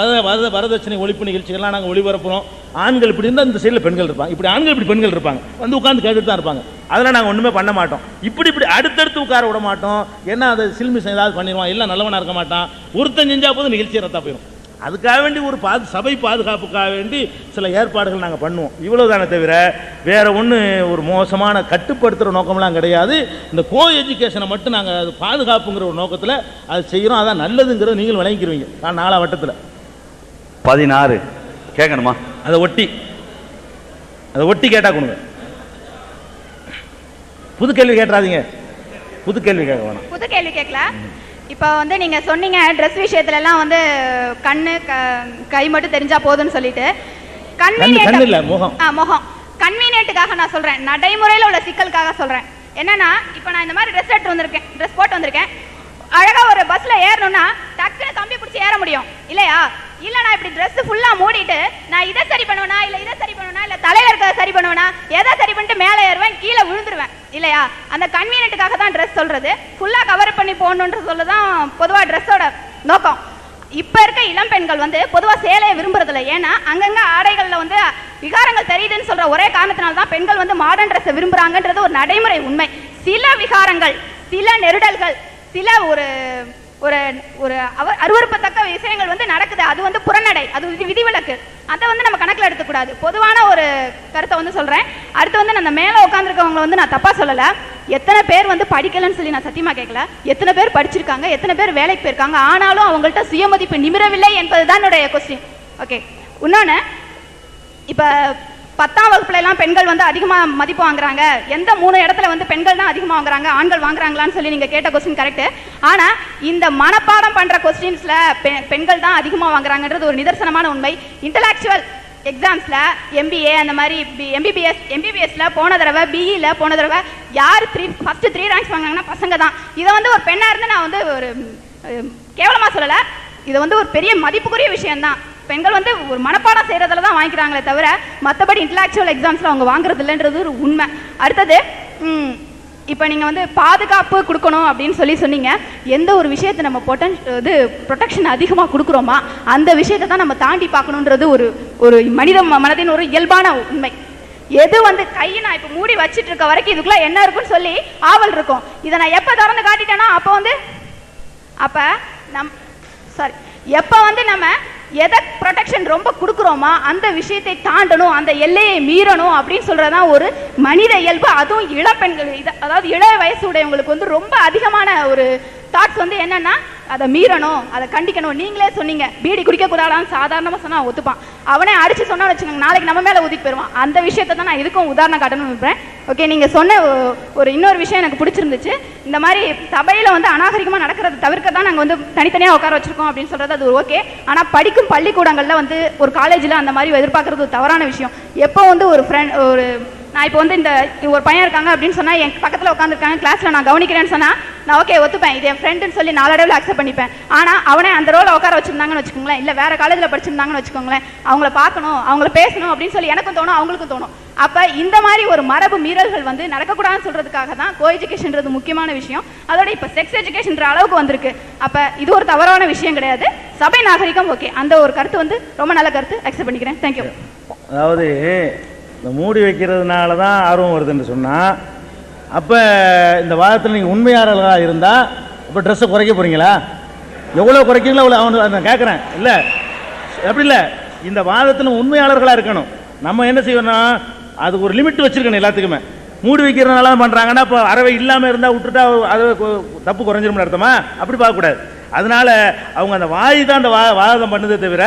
வரதட்சணை ஒழிப்பு நிகழ்ச்சிகள்லாம் நாங்கள் ஒளிபரப்புகிறோம். ஆண்கள் இப்படி இருந்தால் இந்த சைடில் பெண்கள் இருப்பாங்க, இப்படி ஆண்கள் இப்படி பெண்கள் இருப்பாங்க, வந்து உட்காந்து கேட்டுட்டு தான் இருப்பாங்க. அதெல்லாம் நாங்கள் ஒன்றுமே பண்ண மாட்டோம். இப்படி அடுத்தடுத்து உட்கார விட மாட்டோம். ஏன்னா அதை சில்மிசம் ஏதாவது பண்ணிடுவான், எல்லாம் நல்லவனாக இருக்க மாட்டான். ஒருத்தன் செஞ்சால் போதும் நிகழ்ச்சியை ரத்தா போயிடும். அதுக்காக வேண்டி ஒரு சபை பாதுகாப்புக்காக வேண்டி சில ஏற்பாடுகள் நாங்கள் பண்ணுவோம். இவ்வளவுதானே தவிர வேற ஒன்று ஒரு மோசமான கட்டுப்படுத்துகிற நோக்கம்லாம் கிடையாது. இந்த கோ எஜுகேஷனை மட்டும் நாங்கள் அது பாதுகாப்புங்கிற ஒரு நோக்கத்தில் அது செய்கிறோம். அதான் நல்லதுங்கிறத நீங்கள் விளங்கிக்கிறீங்க. நான் 4 வட்டத்தில் 16 கேட்கணுமா? அதை ஒட்டி கேட்டால் கொடுங்க. புது கேள்வி கேட்டாதீங்க, புது கேள்வி கேட்க வேணாம். புது கேள்வி கேட்கல. இப்போ வந்து நீங்க சொன்னீங்க ட்ரெஸ் விஷயத்துல எல்லாம் வந்து கண்ணு கை மட்டும் தெரிஞ்சா போதும்னு சொல்லிட்டு கண்ணு இல்ல முகம் கன்வீனியன்ட்டுக்காக நான் சொல்றேன், நடைமுறையில் உள்ள சிக்கலுக்காக சொல்றேன். என்னன்னா இப்போ நான் இந்த மாதிரி ட்ரெஸ் போட்டு வந்திருக்கேன். அழகா ஒரு பஸ்ல ஏறணும்னா டக்குன்னு கம்பி பிடிச்சி ஏற முடியும் இல்லையா? இல்ல நான் இப்படி ட்ரெஸ் ஃபுல்லா மூடிட்டு நான் இதை சரி பண்ணுவேனா இல்ல இதை சரி பண்ணுவேனா இல்ல தலையில இருக்கிறத சரி பண்ணுவேனா எதை சரி பண்ணிட்டு மேலே ஏறுவேன் கீழே விழுந்துருவேன் இல்லையா? அந்த கன்வீனியன்ட்டுக்காக தான் ட்ரெஸ் சொல்றது. ஃபுல்லா கவர் பண்ணி போகணுன்ற சொல்லதான் பொதுவா ட்ரெஸ்ஸோட நோக்கம். இப்ப இருக்க இளம் பெண்கள் வந்து பொதுவா சேலையை விரும்புறதில்ல. ஏன்னா அங்கங்க ஆடைகள்ல வந்து விகாரங்கள் தெரியுதுன்னு சொல்ற ஒரே காரணத்தினால தான் பெண்கள் வந்து மாடர்ன் ட்ரெஸ் விரும்புறாங்கன்றது ஒரு நடைமுறை உண்மை. சில விகாரங்கள், சில நெருடல்கள், சில ஒரு ஒரு ஒரு அருவருப்பத்தக்க விஷயங்கள் வந்து நடக்குது. அது வந்து புறநடை, அது விதிவிலக்கு. அதை வந்து நம்ம கணக்கில் எடுத்துக்கூடாது. பொதுவான ஒரு கருத்தை வந்து சொல்றேன். அடுத்து வந்து நான் மேலே உட்காந்துருக்கவங்க வந்து நான் தப்பா சொல்லலை. எத்தனை பேர் வந்து படிக்கலன்னு சொல்லி நான் சத்தியமா கேட்கல. எத்தனை பேர் படிச்சிருக்காங்க, எத்தனை பேர் வேலைக்கு போயிருக்காங்க, ஆனாலும் அவங்கள்ட்ட சுயமதிப்பு நிமிரவில்லை என்பதுதான் என்னுடைய கொஸ்டின். ஓகே. இன்னொன்று, இப்போ 10ஆம் வகுப்புல எல்லாம் பெண்கள் வந்து அதிகமா மதிப்பு வாங்குறாங்க. எந்த 3 இடத்துல வந்து பெண்கள் தான் அதிகமா வாங்குறாங்க, ஆண்கள் வாங்குறாங்களான்னு சொல்லி நீங்க கேட்ட கொஸ்டின் கரெக்ட். ஆனா இந்த மனப்பாடம் பண்ற கொஸ்டின்ஸ்ல பெண்கள் தான் அதிகமா வாங்குறாங்கன்றது ஒரு நிதர்சனமான உண்மை. இன்டலெக்சுவல் எக்ஸாம்ஸ்ல MBA அந்த மாதிரி MBBSல போன தடவை, BEல போன தடவை யார் ஃபர்ஸ்ட் 3 ரேங்க்ஸ் வாங்குறாங்கன்னா பசங்க தான். இதை வந்து ஒரு பெண்ணா இருந்து நான் வந்து ஒரு கேவலமா சொல்லல, இது வந்து ஒரு பெரிய மதிப்புக்குரிய விஷயம் தான். பெண்கள் வந்து ஒரு மனப்பாடம் செய்யறதுல தான் வாங்கிக்கிறாங்களே தவிர மற்றபடி இன்டலெக்சுவல் எக்ஸாம்ஸ்ல அவங்க வாங்குறது இல்லைன்றது ஒரு உண்மை. அடுத்தது, இப்போ நீங்கள் வந்து பாதுகாப்பு கொடுக்கணும் அப்படின்னு சொல்லி சொன்னீங்க. எந்த ஒரு விஷயத்தை நம்ம ப்ரொடெக்ஷன் அதிகமாக கொடுக்குறோமா அந்த விஷயத்தை தான் நம்ம தாண்டி பார்க்கணுன்றது ஒரு மனித மனதின் ஒரு இயல்பான உண்மை. எது வந்து கையை நான் இப்போ மூடி வச்சிட்டு இருக்க வரைக்கும் இதுக்குள்ள என்ன இருக்குன்னு சொல்லி ஆவல் இருக்கும். இதை நான் எப்போ திறந்து காட்டிட்டேன்னா எப்போ வந்து நம்ம எதை ப்ரொடெக்ஷன் ரொம்ப கொடுக்குறோமா அந்த விஷயத்தை தாண்டணும், அந்த எல்லையை மீறணும் அப்படின்னு சொல்றதான் ஒரு மனித இயல்பு. அதுவும் இளப்பெண்கள், அதாவது இளைய வயசு உடையவங்களுக்கு வந்து ரொம்ப அதிகமான ஒரு தாட்ஸ் வந்து என்னன்னா அதை மீறணும், அதை கண்டிக்கணும். நீங்களே சொன்னீங்க பீடி குடிக்க கூடாதான்னு சாதாரணமாக சொன்னா ஒத்துப்பான். அவனே அடிச்சு சொன்னா வச்சுக்கோங்க, நாளைக்கு நம்ம மேலே ஊதிட்டு போயிடுவான். அந்த விஷயத்தை தான் நான் இதுக்கும் உதாரணம் காட்டணும்னு நினைப்பேன். ஓகே, நீங்க சொன்ன இன்னொரு விஷயம் எனக்கு பிடிச்சிருந்துச்சு. இந்த மாதிரி சபையில வந்து அநாகரிகமா நடக்கிறது தவிர்க்க தான் நாங்கள் வந்து தனித்தனியாக உட்கார வச்சிருக்கோம் அப்படின்னு சொல்றது அது ஓகே. ஆனால் படிக்கும் பள்ளிக்கூடங்கள்ல வந்து ஒரு காலேஜில் அந்த மாதிரி எதிர்பார்க்கறது ஒரு தவறான விஷயம். எப்போ வந்து ஒரு நான் இப்போ வந்து இந்த ஒரு பையன் இருக்காங்க அப்படின்னு சொன்னா என் பக்கத்துல உட்காந்துருக்காங்க கிளாஸ்ல நான் கவனிக்கிறேன்னு சொன்னா நான் ஓகே ஒத்துப்பேன், இது என் ஃப்ரெண்டுன்னு சொல்லி நாளடைவில் அக்செப்ட் பண்ணிப்பேன். ஆனா அவனே அந்த ரோல உட்கார வச்சிருந்தாங்கன்னு வச்சுக்கோங்களேன், இல்ல வேற காலேஜ்ல படிச்சிருந்தாங்கன்னு வச்சுக்கோங்களேன், அவங்கள பார்க்கணும், அவங்கள பேசணும் அப்படின்னு சொல்லி எனக்கும் தோணும், அவங்களுக்கும் தோணும். அப்ப இந்த மாதிரி ஒரு மரபு மீறல்கள் வந்து நடக்கக்கூடாதுன்னு சொல்றதுக்காக தான் கோ எஜுகேஷன்றது முக்கியமான விஷயம். அதோட இப்ப செக்ஸ் எஜுகேஷன்ற அளவுக்கு வந்திருக்கு. அப்ப இது ஒரு தவறான விஷயம் கிடையாது, சபை நாகரிகம். ஓகே, அந்த ஒரு கருத்து வந்து ரொம்ப நல்ல கருத்து, அக்செப்ட் பண்ணிக்கிறேன். தேங்க்யூ. அதாவது இந்த மூடி வைக்கிறதுனால தான் ஆர்வம் வருதுன்னு சொன்னால், அப்போ இந்த வாதத்தில் நீங்கள் உண்மையாளர்களாக இருந்தால் இப்போ ட்ரெஸ்ஸை குறைக்க போகிறீங்களா? எவ்வளோ குறைக்கிறீங்களோ அவ்வளோ அவனு நான் கேட்குறேன். இல்லை அப்படி இல்லை, இந்த வாதத்தில் உண்மையாளர்களாக இருக்கணும். நம்ம என்ன செய்யணும்னா அதுக்கு ஒரு லிமிட் வச்சுருக்கணும். எல்லாத்துக்குமே மூடி வைக்கிறதுனால பண்ணுறாங்கன்னா இப்போ அறவை இல்லாமல் இருந்தால் விட்டுட்டா அது தப்பு குறைஞ்சிரும்னு அர்த்தமா? அப்படி பார்க்கக்கூடாது. அதனால அவங்க அந்த வாய் தான் அந்த வாதம் பண்ணுதே தவிர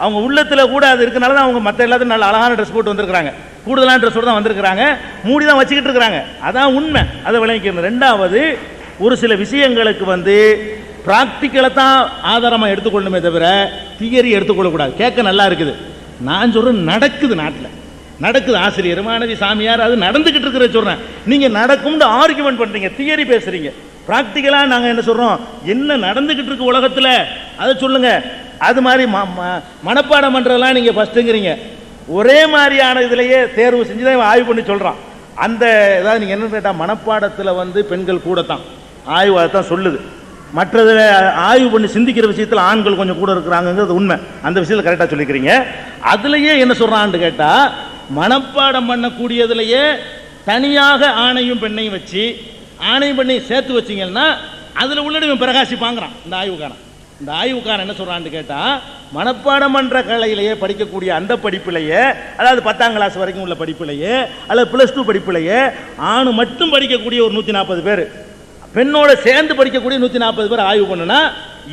அவங்க உள்ளத்தில் கூட அது இருக்கனால தான் அவங்க மற்ற எல்லாத்தையும் நல்ல அழகான ட்ரெஸ் போட்டு வந்திருக்கிறாங்க, கூடுதலான ட்ரெஸ்ஸோடு தான் வந்திருக்கிறாங்க, மூடி தான் வச்சுக்கிட்டு இருக்கிறாங்க. அதான் உண்மை, அதை விளங்கிக்கணும். ரெண்டாவது, ஒரு சில விஷயங்களுக்கு வந்து ப்ராக்டிக்கலை தான் ஆதாரமாக எடுத்துக்கொள்ளணுமே தவிர தியரி எடுத்துக்கொள்ளக்கூடாது. கேட்க நல்லா இருக்குது, நான் சொல்கிறேன் நடக்குது, நாட்டில் நடக்குது. ஆசிரியர், மாணவி, சாமியார், அது நடந்துக்கிட்டு இருக்கிற சொல்கிறேன். நீங்கள் நடக்கும்னு ஆர்குமெண்ட் பண்ணுறீங்க, தியரி பேசுகிறீங்க. ப்ராக்டிக்கலாக நாங்கள் என்ன சொல்கிறோம், என்ன நடந்துக்கிட்டு இருக்கு உலகத்தில் அதை சொல்லுங்கள். அது மாதிரி மனப்பாடம் பண்ணுறதெல்லாம் நீங்கள் ஃபஸ்ட்டுங்கிறீங்க. ஒரே மாதிரியான இதிலேயே தேர்வு செஞ்சு தான் ஆய்வு பண்ணி சொல்கிறான். அந்த ஏதாவது நீங்கள் என்ன கேட்டால் மனப்பாடத்தில் வந்து பெண்கள் கூடத்தான், ஆய்வு அதை தான் சொல்லுது. மற்றதில் ஆய்வு பண்ணி சிந்திக்கிற விஷயத்தில் ஆண்கள் கொஞ்சம் கூட இருக்கிறாங்கிறது உண்மை. அந்த விஷயத்தில் கரெக்டாக சொல்லிக்கிறீங்க. அதுலேயே என்ன சொல்கிறான்னு கேட்டால், மனப்பாடம் பண்ணக்கூடியதுலேயே தனியாக ஆணையும் பெண்ணையும் வச்சு ஆணையும் பெண்ணையும் சேர்த்து வச்சிங்கன்னா அதில் உள்ளடிவன் பிரகாசிப்பாங்கிறான் இந்த ஆய்வுக்காரன். இந்த ஆய்வுக்காரன் என்ன சொல்கிறான்னு கேட்டால், மனப்பாடம் பண்ணுற கலையிலேயே படிக்கக்கூடிய அந்த படிப்பிலேயே, அதாவது 10ஆம் கிளாஸ் வரைக்கும் உள்ள படிப்பிலேயே அல்லது +2 படிப்பிலேயே ஆணு மட்டும் படிக்கக்கூடிய ஒரு 140 பேர், பெண்ணோட சேர்ந்து படிக்கக்கூடிய 140 பேர் ஆய்வு பண்ணுனா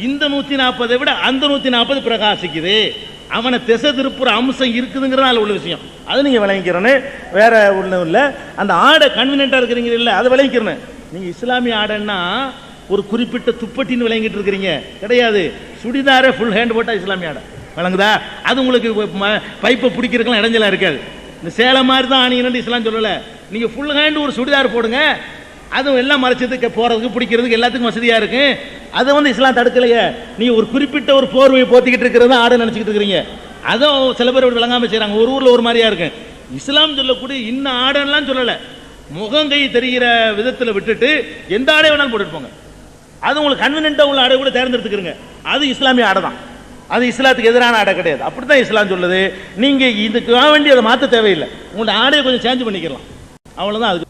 இந்த 140 விட அந்த 140 பிரகாசிக்குது. அவனை திசை திருப்புற அம்சம் இருக்குதுங்கிறனால உள்ள விஷயம். அது நீங்கள் விளங்கிக்கிறேன்னு, வேற ஒன்றும் இல்லை. அந்த ஆடை கன்வீனியன்ட்டாக இருக்கிறீங்க இல்லை, அதை விளங்கிக்கிறேன்னு. நீங்கள் இஸ்லாமிய ஆடைன்னா ஒரு குறிப்பிட்ட துப்பட்டின்னு விளங்கிட்டு இருக்கிறீங்க கிடையாது. சுடிதாரே ஃபுல் ஹேண்ட் போட்டால் இஸ்லாமிய ஆடை விளங்குதா? அது உங்களுக்கு பைப்பை பிடிக்கிறதுக்கெல்லாம் இடைஞ்சலாம் இருக்காது. இந்த சேலை மாதிரி தான் ஆணிங்கன்னு இஸ்லாம் சொல்லலை. நீங்கள் ஃபுல் ஹேண்ட் ஒரு சுடிதார் போடுங்க, அதுவும் எல்லாம் மறைச்சதுக்கு போகிறதுக்கு பிடிக்கிறதுக்கு எல்லாத்துக்கும் வசதியாக இருக்கு. அதை வந்து இஸ்லாம் தடுக்கலையே. நீங்கள் ஒரு குறிப்பிட்ட ஒரு போர்வையை போத்திக்கிட்டு இருக்கிறது ஆடை நினச்சிக்கிட்டு இருக்கிறீங்க. அதுவும் சில பேர் விளங்காமல் செய்கிறாங்க. ஒரு ஊரில் ஒரு மாதிரியா இருக்கு. இஸ்லாம் சொல்லக்கூடிய இன்னும் ஆடைலாம் சொல்லலை, முகங்கை தெரிகிற விதத்தில் விட்டுட்டு எந்த ஆடை வேணாலும் போட்டுட்டு போங்க. அது உங்களுக்கு கன்வீனியன்ட்டாக உள்ள ஆடை கூட தேர்ந்தெடுத்துக்கிறங்க. அது இஸ்லாமிய ஆடை தான், அது இஸ்லாத்துக்கு எதிரான ஆடை கிடையாது. அப்படி தான் இஸ்லாம் சொல்லுது. நீங்கள் இதுக்கு வேண்டி அதை மாற்ற தேவையில்லை, உங்களோட ஆடையை கொஞ்சம் சேஞ்ச் பண்ணிக்கலாம், அவ்வளோதான். அதுக்கு